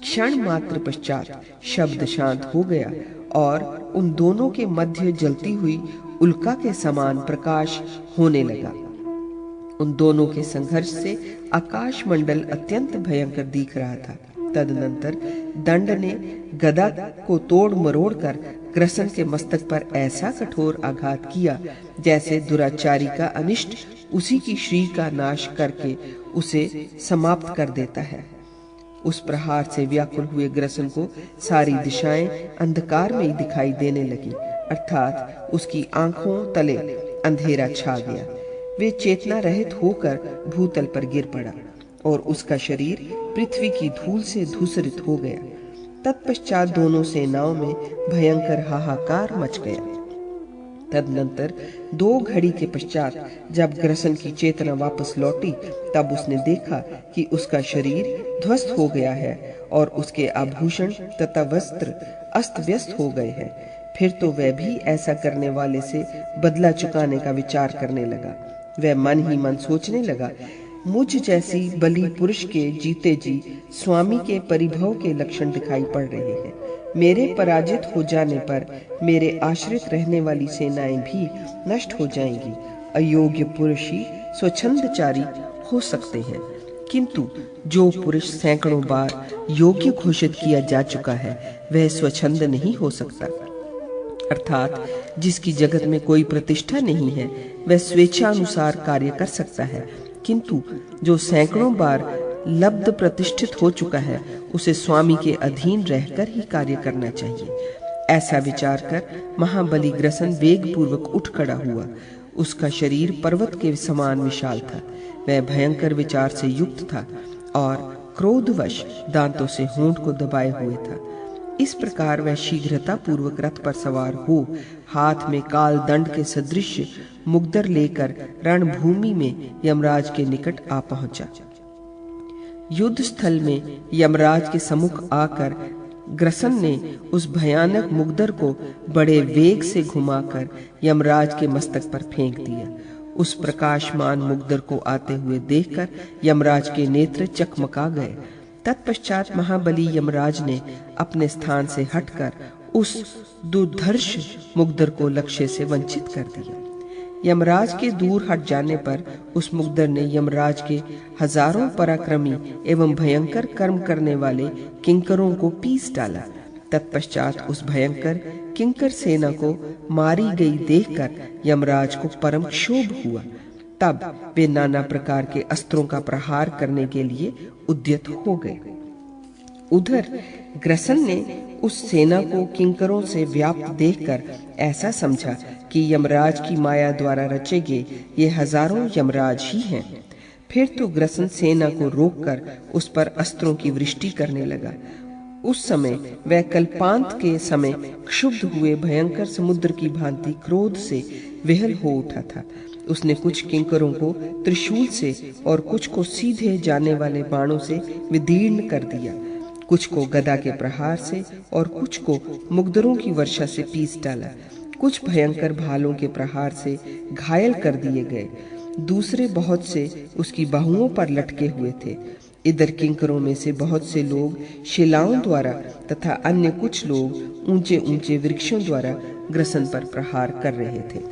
क्षण मात्र पश्चात शब्द शांत हो गया और उन दोनों के मध्य जलती हुई उल्का के समान प्रकाश होने लगा। उन दोनों के संघर्ष से आकाश मंडल अत्यंत भयंकर दिख रहा था। तदनंतर दंड ने गदा को तोड़ मरोड़ कर ग्रसन के मस्तक पर ऐसा कठोर आघात किया जैसे दुराचारी का अनिष्ट उसी की श्री का नाश करके उसे समाप्त कर देता है। उस प्रहार से व्याकुल हुए ग्रसन को सारी दिशाएं अंधकार में ही दिखाई देने लगी, अर्थात उसकी आंखों तले अंधेरा छा गया। वे चेतना रहित होकर भूतल पर गिर पड़ा और उसका शरीर पृथ्वी की धूल से धूसरित हो गया। तत्पश्चात दोनों सेनाओं में भयंकर हाहाकार मच गया। तदनंतर 2 घड़ी के पश्चात जब ग्रसन की चेतना वापस लौटी, तब उसने देखा कि उसका शरीर ध्वस्त हो गया है और उसके आभूषण तथा वस्त्र अस्त व्यस्त हो गए हैं। फिर तो वह भी ऐसा करने वाले से बदला चुकाने का विचार करने लगा। वह मन ही मन सोचने लगा, मुझ जैसी बलि पुरुष के जीते जी स्वामी के परिभव के लक्षण दिखाई पड़ रहे हैं। मेरे पराजित हो जाने पर मेरे आश्रित रहने वाली सेनाएं भी नष्ट हो जाएंगी। अयोग्य पुरुष ही स्वच्छंदचारी हो सकते हैं, किंतु जो पुरुष सैकड़ों बार योग्य घोषित किया जा चुका है वह स्वच्छंद नहीं हो सकता। अर्थात जिसकी जगत में कोई प्रतिष्ठा नहीं है वह स्वेच्छानुसार कार्य कर सकता है, किंतु जो सैकड़ों बार लब्ध प्रतिष्ठित हो चुका है उसे स्वामी के अधीन रहकर ही कार्य करना चाहिए। ऐसा विचार कर महाबली ग्रसन वेग पूर्वक उठ खड़ा हुआ। उसका शरीर पर्वत के समान विशाल था। वह भयंकर विचार से युक्त था और क्रोधवश दांतों से होंठ को दबाए हुए था। इस प्रकार वह शीघ्रता पूर्वक रथ पर सवार हो हाथ में काल दंड के सदृश मुग्दर लेकर रणभूमि में यमराज के निकट आ पहुंचा। युद्ध स्थल में यमराज के सम्मुख आकर ग्रसन ने उस भयानक मुग्दर को बड़े वेग से घुमाकर यमराज के मस्तक पर फेंक दिया। उस प्रकाशमान मुग्दर को आते हुए देखकर यमराज के नेत्र चकमका गए। तत्पश्चात महाबली यमराज ने अपने स्थान से हटकर उस दुर्धर्ष मुग्दर को लक्ष्य से वंचित कर दिया। यमराज के दूर हट जाने पर उस मुग्दर ने यमराज के हजारों पराक्रमी एवं भयंकर कर्म करने वाले किंकरों को पीस डाला। तत्पश्चात उस भयंकर किंकर सेना को मारी गई देखकर यमराज को परम क्षोभ हुआ। तब वे नाना प्रकार के अस्त्रों का प्रहार करने के लिए उद्यत हो गए। उधर ग्रसन ने उस सेना को किंकरों से व्याप्त देखकर ऐसा समझा कि यमराज की माया द्वारा रचे गए ये हजारों यमराज ही हैं। फिर तो ग्रसन सेना को रोककर उस पर अस्त्रों की वृष्टि करने लगा। उस समय वह कल्पांत के समय क्षुब्ध हुए भयंकर समुद्र की भांति क्रोध से विहल हो उठा था। उसने कुछ किंकरों को त्रिशूल से और कुछ को सीधे जाने वाले बाणों से विदीर्ण कर दिया, कुछ को गदा के प्रहार से और कुछ को मुग्दरों की वर्षा से पीस डाला। कुछ भयंकर भालों के प्रहार से घायल कर दिए गए, दूसरे बहुत से उसकी बाहुओं पर लटके हुए थे। इधर किंकरों में से बहुत से लोग शिलाओं द्वारा तथा अन्य कुछ लोग ऊंचे ऊंचे वृक्षों द्वारा ग्रसन पर प्रहार कर रहे थे।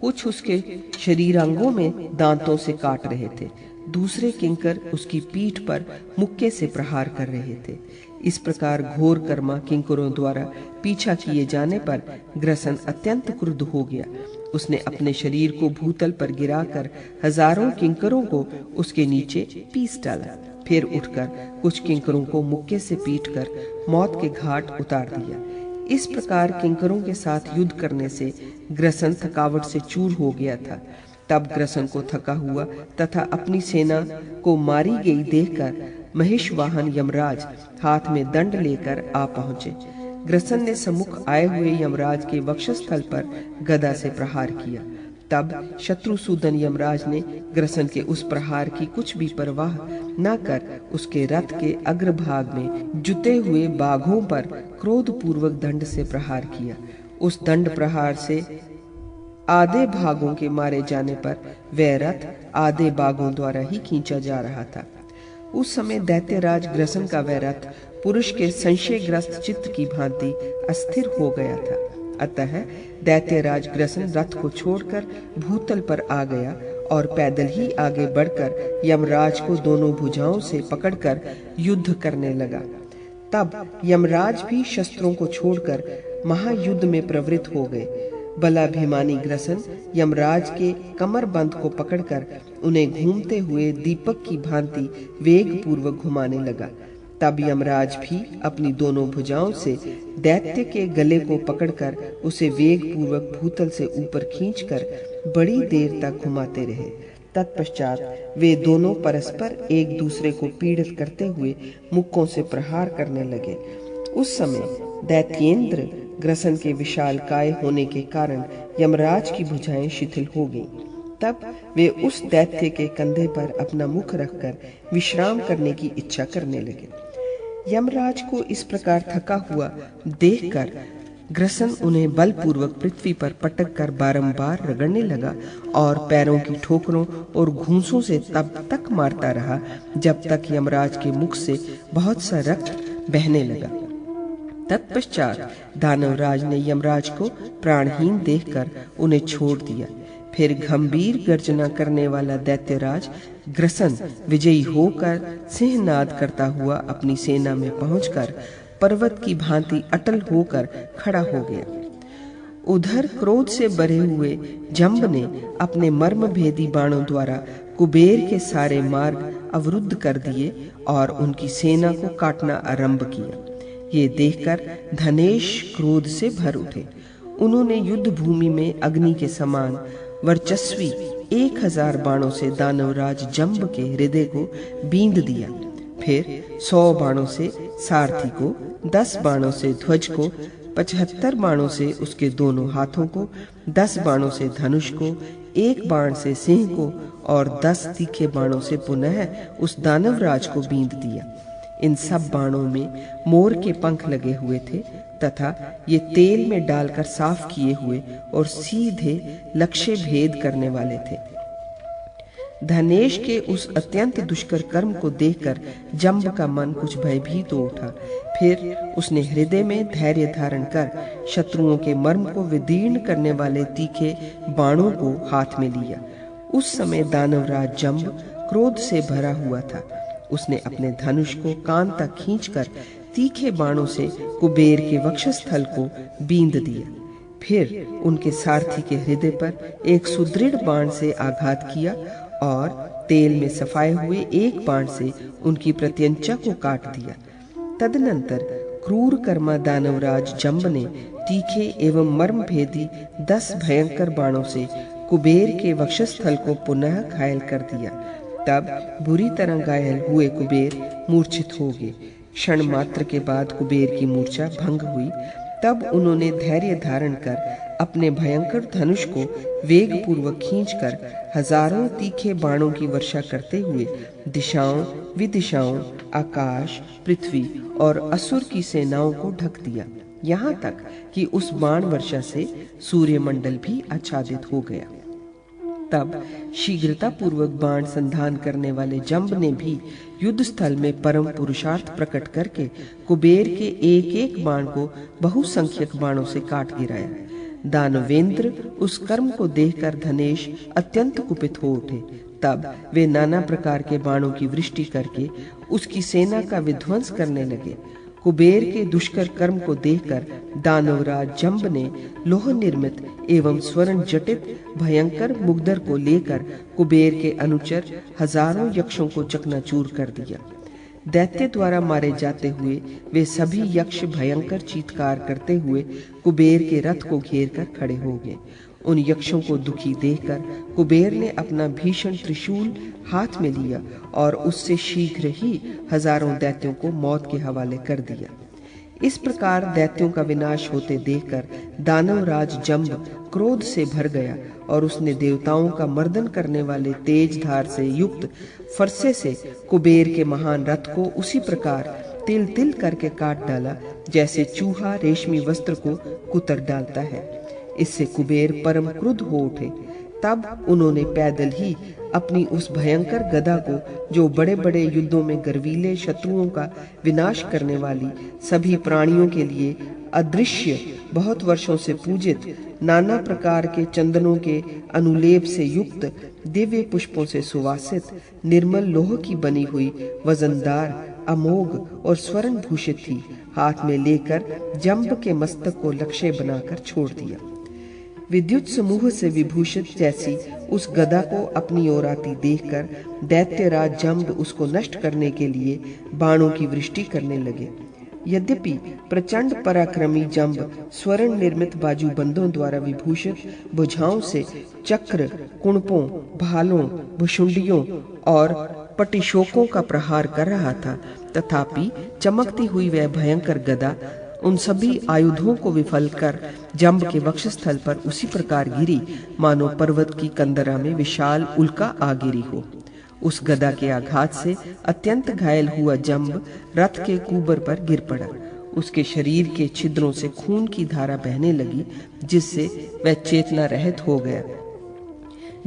कुछ उसके शरीरांगों में दांतों से काट रहे थे, दूसरे किंकर उसकी पीठ पर मुक्के से प्रहार कर रहे थे। इस प्रकार घोर कर्मा किंकरों द्वारा पीछा किए जाने पर ग्रसन अत्यंत क्रुद्ध हो गया। उसने अपने शरीर को भूतल पर गिराकर हजारों किंकरों को उसके नीचे पीस डाला। फिर उठकर कुछ किंकरों को मुक्के से पीटकर मौत के घाट उतार दिया। इस प्रकार किंकरों के साथ युद्ध करने से ग्रसन थकावट से चूर हो गया था। तब ग्रसन को थका हुआ तथा अपनी सेना को मारी गई देखकर महिष वाहन यमराज हाथ में दंड लेकर आ पहुंचे। ग्रसन ने सम्मुख आए हुए यमराज के वक्षस्थल पर गदा से प्रहार किया। तब शत्रुसूदन यमराज ने ग्रसन के उस प्रहार की कुछ भी परवाह न कर उसके रथ के अग्रभाग में जुते हुए बाघों पर क्रोधपूर्वक दंड से प्रहार किया। उस दंड प्रहार से आधे भागों के मारे जाने पर वह रथ आधे बाघों द्वारा ही खींचा जा रहा था। उस समय दैत्यराज ग्रसन का वह रथ पुरुष के संशयग्रस्त चित्त की भांति अस्थिर हो गया था। अतः दैत्यराज ग्रसन रथ को छोड़कर भूतल पर आ गया और पैदल ही आगे बढ़कर यमराज को दोनों भुजाओं से पकड़कर युद्ध करने लगा। तब यमराज भी शस्त्रों को छोड़कर महायुद्ध में प्रवृत्त हो गए। बलाभिमानी ग्रसन यमराज के कमरबंद को पकड़कर उन्हें घूमते हुए दीपक की भांति वेग पूर्वक घुमाने लगा। तब यमराज भी अपनी दोनों भुजाओं से दैत्य के गले को पकड़कर उसे वेग पूर्वक भूतल से ऊपर खींचकर बड़ी देर तक घुमाते रहे। तत्पश्चात वे दोनों परस्पर एक दूसरे को पीड़ित करते हुए मुक्कों से प्रहार करने लगे। उस समय दैत्येंद्र ग्रसन के विशालकाय होने के कारण यमराज की भुजाएं शिथिल हो गईं। तब वे उस दैत्य के कंधे पर अपना मुख रखकर विश्राम करने की इच्छा करने लगे। यमराज को इस प्रकार थका हुआ देखकर ग्रसन उन्हें बलपूर्वक पृथ्वी पर पटक कर बारंबार रगड़ने लगा और पैरों की ठोकरों और घूंसों से तब तक मारता रहा जब तक यमराज के मुख से बहुत सा रक्त बहने लगा। तत्पश्चात दानवराज ने यमराज को प्राणहीन देखकर उन्हें छोड़ दिया। फिर गंभीर गर्जना करने वाला दैत्यराज ग्रसन विजयी होकर सिंहनाद करता हुआ अपनी सेना में पहुंचकर पर्वत की भांति अटल होकर खड़ा हो गया। उधर क्रोध से भरे हुए जंब ने अपने मर्म भेदी बाणों द्वारा कुबेर के सारे मार्ग अवरुद्ध कर दिए और उनकी सेना को काटना आरंभ किया। ये देखकर धनेश क्रोध से भर उठे। उन्होंने युद्ध भूमि में अग्नि के समान वर्चस्वी 1000 बाणों से दानवराज जंब के हृदय को बींध दिया। फिर 100 बाणों से सारथी को, 10 बाणों से ध्वज को, 75 बाणों से उसके दोनों हाथों को, 10 बाणों से धनुष को, 1 बाण से सिंह को और 10 तीखे बाणों से पुनः उस दानवराज को बींध दिया। इन सब बाणों में मोर के पंख लगे हुए थे तथा ये तेल में डालकर साफ किए हुए और सीधे लक्ष्य भेद करने वाले थे। धनेश के उस अत्यंत दुष्कर कर्म को देखकर जंब का मन कुछ भयभीत हो उठा। फिर उसने हृदय में धैर्य धारण कर शत्रुओं के मर्म को विदीर्ण करने वाले तीखे बाणों को हाथ में लिया। उस समय दानवराज जंब क्रोध से भरा हुआ था। उसने अपने धनुष को कान तक खींचकर तीखे बाणों से कुबेर के वक्षस्थल को बींध दिया। फिर उनके सारथी के हृदय पर एक सुदृढ़ बाण से आघात किया और तेल में सफाए हुए एक बाण से उनकी प्रत्यंचा को काट दिया। तदनंतर क्रूर कर्मा दानवराज जंब ने तीखे एवं मर्मभेदी 10 भयंकर बाणों से कुबेर के वक्षस्थल को पुनः घायल कर दिया। तब बुरी तरह घायल हुए कुबेर मूर्छित हो गए। क्षण मात्र के बाद कुबेर की मूर्छा भंग हुई। तब उन्होंने धैर्य धारण कर अपने भयंकर धनुष को वेग पूर्वक खींचकर हजारों तीखे बाणों की वर्षा करते हुए दिशाओं विदिशाओं, आकाश, पृथ्वी और असुर की सेनाओं को ढक दिया, यहाँ तक कि उस बाण वर्षा से सूर्यमंडल भी आच्छादित हो गया। तब शीघ्रता पूर्वक बाण संधान करने वाले जंब ने भी युद्ध स्थल में परम पुरुषार्थ प्रकट करके कुबेर के एक एक बाण को बहुसंख्यक बाणों से काट गिराया। दानवेंद्र उस कर्म को देखकर धनेश अत्यंत कुपित हो उठे। तब वे नाना प्रकार के बाणों की वृष्टि करके उसकी सेना का विध्वंस करने लगे। कुबेर के दुष्कर कर्म को देखकर दानवराज जंब ने लोह निर्मित एवं स्वर्ण जटित भयंकर मुग्धर को लेकर कुबेर के अनुचर हजारों यक्षों को चकनाचूर कर दिया। दैत्य द्वारा मारे जाते हुए वे सभी यक्ष भयंकर चीत्कार करते हुए कुबेर के रथ को घेर कर खड़े हो गए। उन यक्षों को दुखी देखकर कुबेर ने अपना भीषण त्रिशूल हाथ में लिया और उससे शीघ्र ही हजारों दैत्यों को मौत के हवाले कर दिया। इस प्रकार दैत्यों का विनाश होते देखकर दानवराज जंब क्रोध से भर गया और उसने देवताओं का मर्दन करने वाले तेज धार से युक्त फरसे से कुबेर के महान रथ को उसी प्रकार तिल तिल करके काट डाला जैसे चूहा रेशमी वस्त्र को कुतर डालता है। इससे कुबेर परम क्रुद्ध हो उठे। तब उन्होंने पैदल ही अपनी उस भयंकर गदा को, जो बड़े बड़े युद्धों में गर्वीले शत्रुओं का विनाश करने वाली, सभी प्राणियों के लिए अदृश्य, बहुत वर्षों से पूजित, नाना प्रकार के चंदनों के अनुलेप से युक्त, दिव्य पुष्पों से सुवासित, निर्मल लोह की बनी हुई, वजनदार, अमोघ और स्वर्ण भूषित थी, हाथ में लेकर जंब के मस्तक को लक्ष्य बनाकर छोड़ दिया। विद्युत समूह से विभूषित जैसी उस गदा को अपनी ओर आती देखकर दैत्यराज जंब उसको नष्ट करने के लिए बाणों की वृष्टि करने लगे। यद्यपि प्रचंड पराक्रमी जंब स्वर्ण निर्मित बाजूबंदों द्वारा विभूषित भुजाओं से चक्र, कुणपों, भालों, भुशुंडियों और पटिशोकों का प्रहार कर रहा था, तथापि चमकती हुई वह भयंकर गदा उन सभी आयुधों को विफल कर जंब के वक्षस्थल पर उसी प्रकार गिरी मानो पर्वत की कंदरा में विशाल उल्का आ गिरी हो। उस गदा के आघात से अत्यंत घायल हुआ जंब रथ के कुबर पर गिर पड़ा। उसके शरीर के छिद्रों से खून की धारा बहने लगी, जिससे वह चेतना रहित हो गया।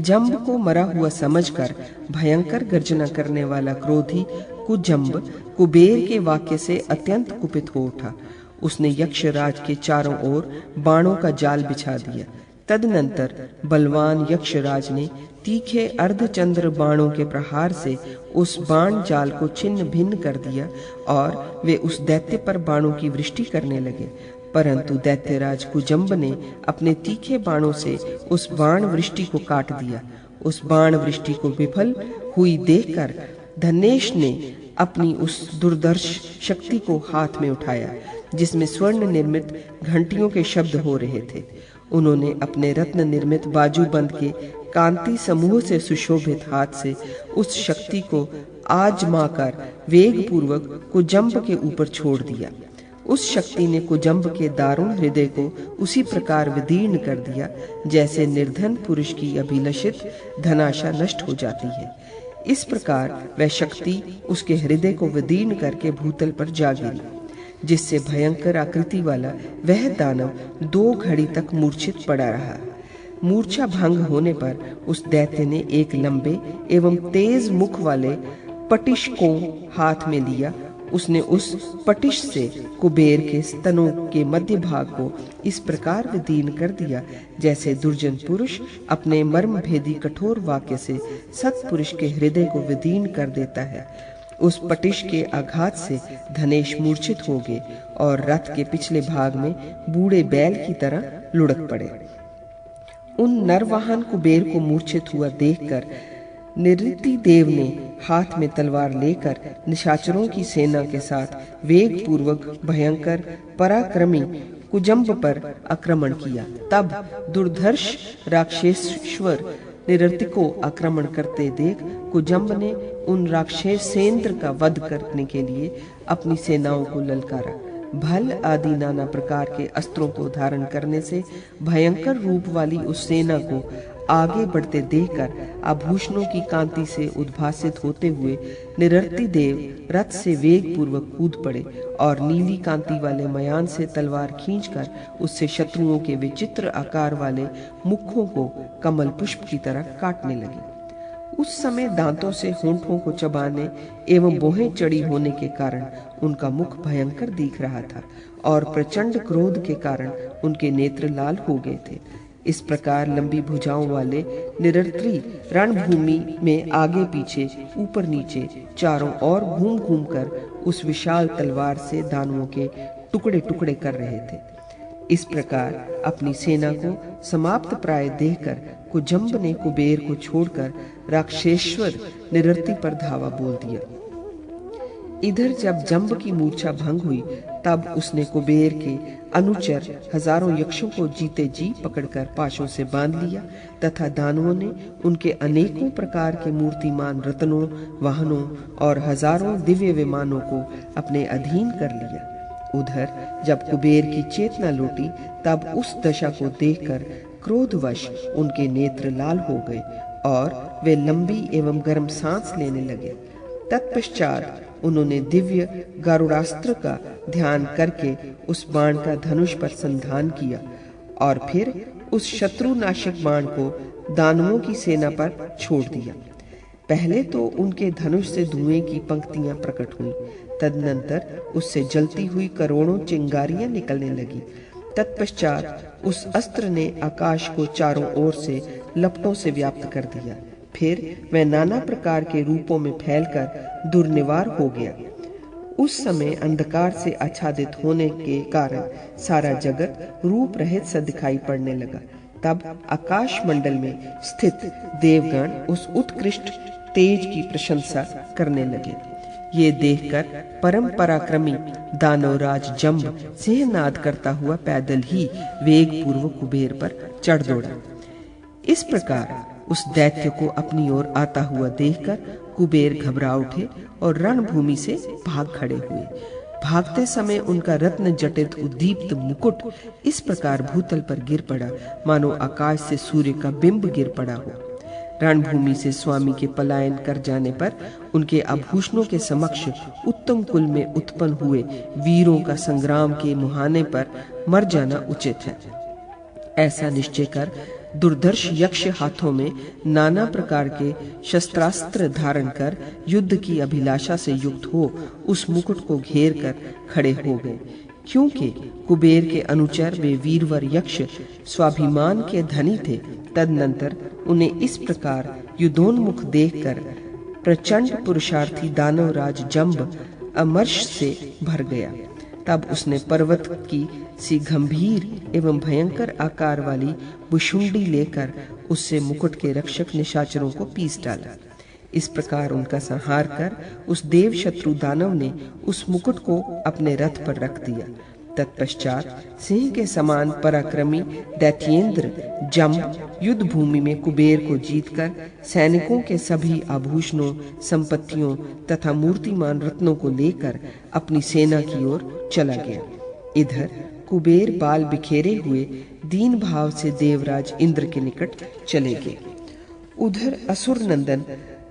जंब को मरा हुआ समझकर भयंकर गर्जना करने वाला क्रोधी कुजंब कुबेर के वाक्य से अत्यंत कुपित हो उठा। उसने यक्षराज के चारों ओर बाणों का जाल बिछा दिया। तदनंतर बलवान यक्षराज ने तीखे अर्धचंद्र बाणों के प्रहार से उस बाण जाल को छिन्न भिन्न कर दिया और वे उस दैत्य पर बाणों की वृष्टि करने लगे। परंतु दैत्यराज कुजंब ने अपने तीखे बाणों से उस बाण वृष्टि को काट दिया। उस बाण वृष्टि को विफल हुई देखकर धनेश ने अपनी उस दुर्धर्ष शक्ति को हाथ में उठाया, जिसमें स्वर्ण निर्मित घंटियों के शब्द हो रहे थे। उन्होंने अपने रत्न निर्मित बाजूबंद के कांति समूह से सुशोभित हाथ से उस शक्ति को आजमाकर वेग पूर्वक कुजंब के ऊपर छोड़ दिया। उस शक्ति ने कुजंब के दारुण हृदय को उसी प्रकार विदीर्ण कर दिया जैसे निर्धन पुरुष की अभिलषित धनाशा नष्ट हो जाती है। इस प्रकार वह शक्ति उसके हृदय को विदीर्ण करके भूतल पर जा गिरी, जिससे भयंकर आकृति वाला वह दानव 2 घड़ी तक मूर्छित पड़ा रहा। मूर्छा भंग होने पर उस दैत्य ने एक लंबे एवं तेज मुख वाले पटिश को हाथ में लिया। उसने उस पटिश से कुबेर के स्तनों के मध्य भाग को इस प्रकार विदीर्ण कर दिया जैसे दुर्जन पुरुष अपने मर्म भेदी कठोर वाक्य से सत्पुरुष के हृदय को विदीर्ण कर देता है। उस पटिश के आघात से धनेश मूर्छित हो गए और रथ के पिछले भाग में बूढ़े बैल की तरह लुढ़क पड़े। उन नरवाहन कुबेर को मूर्छित हुआ देखकर निऋति देव ने हाथ में तलवार लेकर निशाचरों की सेना के साथ वेग पूर्वक भयंकर पराक्रमी कुजंब पर आक्रमण किया। तब दुर्धर्ष राक्षसेश्वर निरृति को आक्रमण करते देख कुजंब ने उन राक्षसेंद्र का वध करने के लिए अपनी सेनाओं को ललकारा। भल आदि नाना प्रकार के अस्त्रों को धारण करने से भयंकर रूप वाली उस सेना को आगे बढ़ते देखकर आभूषणों की कांति से उद्भासित होते हुए निरृति देव रथ से वेग पूर्वक कूद पड़े और नीली कांति वाले मयान से तलवार खींचकर उससे शत्रुओं के विचित्र आकार वाले मुखों को कमल पुष्प की तरह काटने लगे। उस समय दांतों से होंठों को चबाने एवं बोहें चढ़ी होने के कारण उनका मुख भयंकर दिख रहा था और प्रचंड क्रोध के कारण उनके नेत्र लाल हो गए थे। इस प्रकार लंबी भुजाओं वाले निरृति रणभूमि में आगे पीछे ऊपर नीचे चारों ओर घूम घूम कर उस विशाल तलवार से दानवों के टुकड़े टुकड़े कर रहे थे। इस प्रकार अपनी सेना को समाप्त प्राय देखकर कुजंब ने कुबेर को छोड़कर राक्षसेश्वर निरृति पर धावा बोल दिया। इधर जब जंब की मूर्छा भंग हुई तब उसने कुबेर के अनुचर हजारों यक्षों को जीते जी पकड़कर पाशों से बांध लिया तथा दानवों ने उनके अनेकों प्रकार के मूर्तिमान रत्नों, वाहनों और हजारों दिव्य विमानों को अपने अधीन कर लिया। उधर जब कुबेर की चेतना लौटी तब उस दशा को देखकर क्रोधवश उनके नेत्र लाल हो गए और वे लंबी एवं गर्म सांस लेने लगे। तत्पश्चात उन्होंने दिव्य गारुड़ास्त्र का ध्यान करके उस बाण का धनुष पर संधान किया और फिर उस शत्रुनाशक बाण को दानवों की सेना पर छोड़ दिया। पहले तो उनके धनुष से धुएं की पंक्तियां प्रकट हुईं, तदनंतर उससे जलती हुई करोड़ों चिंगारियां निकलने लगी। तत्पश्चात उस अस्त्र ने आकाश को चारों ओर से लपटों से व्याप्त कर दिया। फिर वह नाना प्रकार के रूपों में फैलकर दुर्निवार हो गया। उस समय अंधकार से आच्छादित होने के कारण सारा जगत रूप रहित सा दिखाई पड़ने लगा। तब आकाश मंडल में स्थित देवगण उस उत्कृष्ट तेज की प्रशंसा करने लगे। ये देखकर परम पराक्रमी दानवराज जम्ब सिंहनाद करता हुआ पैदल ही वेग पूर्वक कुबेर पर चढ़ दौड़ा। इस प्रकार उस दैत्य को अपनी ओर आता हुआ देखकर कुबेर घबरा उठे और रणभूमि से भाग खड़े हुए। भागते समय उनका रत्न जटित उद्दीप्त मुकुट इस प्रकार भूतल पर गिर पड़ा मानो आकाश से सूर्य का बिंब गिर पड़ा हो। रणभूमि से स्वामी के पलायन कर जाने पर उनके आभूषणों के समक्ष उत्तम कुल में उत्पन्न हुए वीरों का संग्राम के मुहाने पर मर जाना उचित है। ऐसा निश्चय कर दुर्धर्ष यक्ष हाथों में नाना प्रकार के शस्त्रास्त्र धारण कर युद्ध की अभिलाषा से युक्त हो उस मुकुट को घेर कर खड़े हो गए। क्योंकि कुबेर के अनुचर वे वीरवर यक्ष स्वाभिमान के धनी थे, तदनंतर उन्हें इस प्रकार युद्धोन्मुख देखकर प्रचंड पुरुषार्थी दानवराज जम्ब अमर्ष से भर गया। तब उसने पर्वत की सी गंभीर एवं भयंकर आकार वाली भुशुंडी लेकर उससे मुकुट के रक्षक निशाचरों को पीस डाला। इस प्रकार उनका संहार कर उस देव शत्रु दानव ने उस मुकुट को अपने रथ पर रख दिया। तत्पश्चात सिंह के समान पराक्रमी दैत्येंद्र जम्ब युद्ध भूमि में कुबेर को जीतकर सैनिकों के सभी आभूषणों, संपत्तियों तथा मूर्तिमान रत्नों को लेकर अपनी सेना की ओर चला गया। इधर कुबेर बाल बिखेरे हुए दीन भाव से देवराज इंद्र के निकट चले गए। उधर असुर नंदन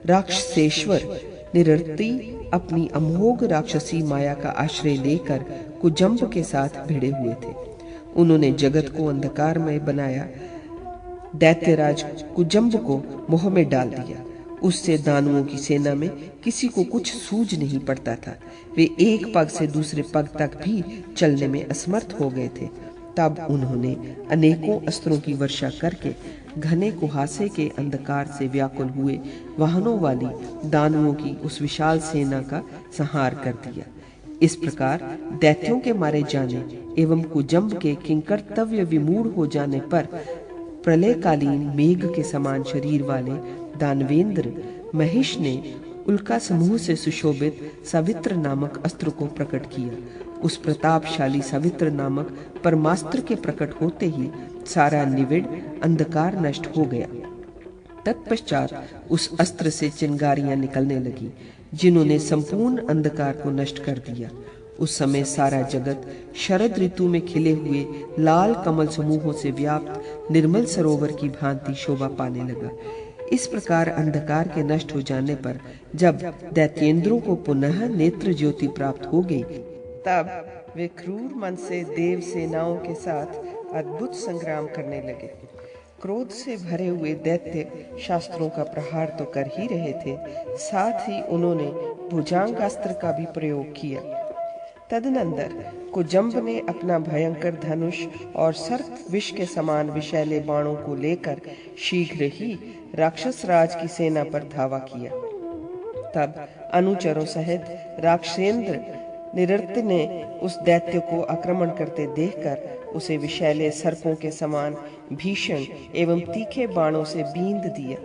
राक्षसेश्वर निरृति अपनी अमोघ राक्षसी माया का आश्रय लेकर कुजम्ब के साथ भिड़े हुए थे। उन्होंने जगत को अंधकार में बनाया दैत्यराज कुजम्ब को मोह में डाल दिया। उससे दानवों की सेना में किसी को कुछ सूझ नहीं पड़ता था। वे एक पग से दूसरे पग तक भी चलने में असमर्थ हो गए थे। तब उन्होंने अनेकों अस्त्रों की वर्षा करके घने कुहासे के अंधकार से व्याकुल हुए वाहनों वाली दानवों की उस विशाल सेना का संहार कर दिया। इस प्रकार दैत्यों के मारे जाने एवं कुजम्ब के किंकर्तव्य विमूढ़ हो जाने पर प्रलयकालीन मेघ के समान शरीर वाले दानवेंद्र महेश ने उल्का समूह से सुशोभित सवित्र नामक अस्त्र को प्रकट किया। उस प्रतापशाली सवित्र नामक परमास्त्र के प्रकट होते ही सारा निविड़ अंधकार नष्ट हो गया। तत्पश्चात उस अस्त्र से चिंगारियां निकलने लगी, जिन्होंने संपूर्ण अंधकार को नष्ट कर दिया। उस समय सारा जगत शरद ऋतु में खिले हुए लाल कमल समूहों से व्याप्त निर्मल सरोवर की भांति शोभा पाने लगा। इस प्रकार अंधकार के नष्ट हो जाने पर जब दैत्येंद्रों को पुनः नेत्र ज्योति प्राप्त हो गई, तब वे क्रूर मन से देव सेनाओं के साथ अद्भुत संग्राम करने लगे। क्रोध से भरे हुए दैत्य शास्त्रों का प्रहार तो कर ही रहे थे, साथ ही उन्होंने भुजांगास्त्र का भी प्रयोग किया। तदनंतर कुजम्ब ने अपना भयंकर धनुष और सर्प विष के समान विषैले बाणों को लेकर शीघ्र ही राक्षस राज की सेना पर धावा किया। तब अनुचरों सहित राक्षसेंद्र निरृत्य ने उस दैत्य को आक्रमण करते देखकर उसे विषैले सर्पों के समान भीषण एवं तीखे बाणों से बींध दिया।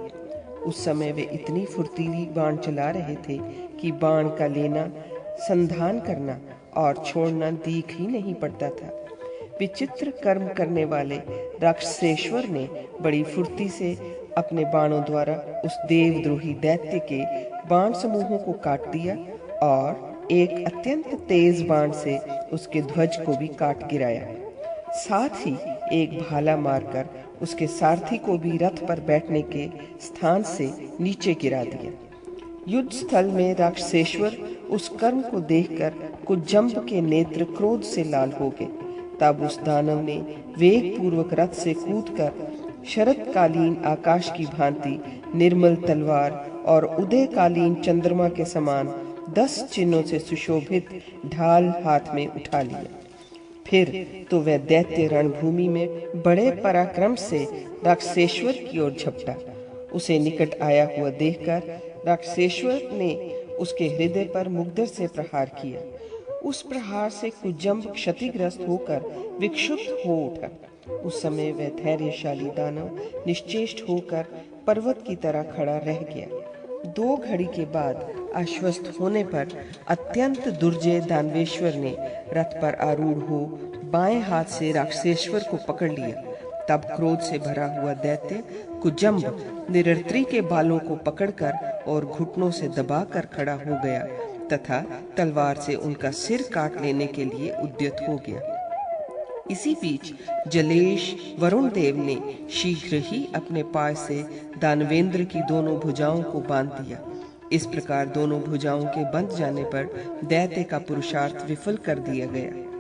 उस समय वे इतनी फुर्तीली बाण चला रहे थे कि बाण का लेना, संधान करना और छोड़ना दीख ही नहीं पड़ता था। विचित्र कर्म करने वाले राक्षसेश्वर ने बड़ी फुर्ती से अपने बाणों द्वारा उस देवद्रोही दैत्य के बाण समूहों को काट दिया और एक अत्यंत तेज बाण से उसके ध्वज को भी काट गिराया। साथ ही एक भाला मारकर उसके सारथी को भी रथ पर बैठने के स्थान से नीचे गिरा दिया। युद्ध स्थल में राक्षसेश्वर उस कर्म को देखकर कुजम्ब के नेत्र क्रोध से लाल हो गए। तब उस दानव ने वेग पूर्वक रथ से कूदकर शरतकालीन आकाश की भांति निर्मल तलवार और उदयकालीन चंद्रमा के समान 10 चिन्हों से सुशोभित ढाल हाथ में उठा लिया। फिर तो वह दैत्य रणभूमि में बड़े पराक्रम से राक्षसेश्वर की ओर झपटा। उसे निकट आया हुआ देखकर राक्षसेश्वर ने उसके हृदय पर मुग्धर से प्रहार किया। उस प्रहार से कुजम्ब क्षतिग्रस्त होकर विक्षुब्ध हो उठा। उस समय वह धैर्यशाली दानव निश्चेष्ट होकर पर्वत की तरह खड़ा रह गया। 2 घड़ी के बाद आश्वस्त होने पर अत्यंत दुर्जय दानवेश्वर ने रथ पर आरूढ़ हो बाएं हाथ से राक्षसेश्वर को पकड़ लिया। तब क्रोध से भरा हुआ दैत्य कुजम्ब निरृत्री के बालों को पकड़कर और घुटनों से दबाकर खड़ा हो गया तथा तलवार से उनका सिर काट लेने के लिए उद्यत हो गया। इसी बीच जलेश वरुण देव ने शीघ्र ही अपने पास से दानवेंद्र की दोनों भुजाओं को बांध दिया। इस प्रकार दोनों भुजाओं के बंध जाने पर दैत्य का पुरुषार्थ विफल कर दिया गया।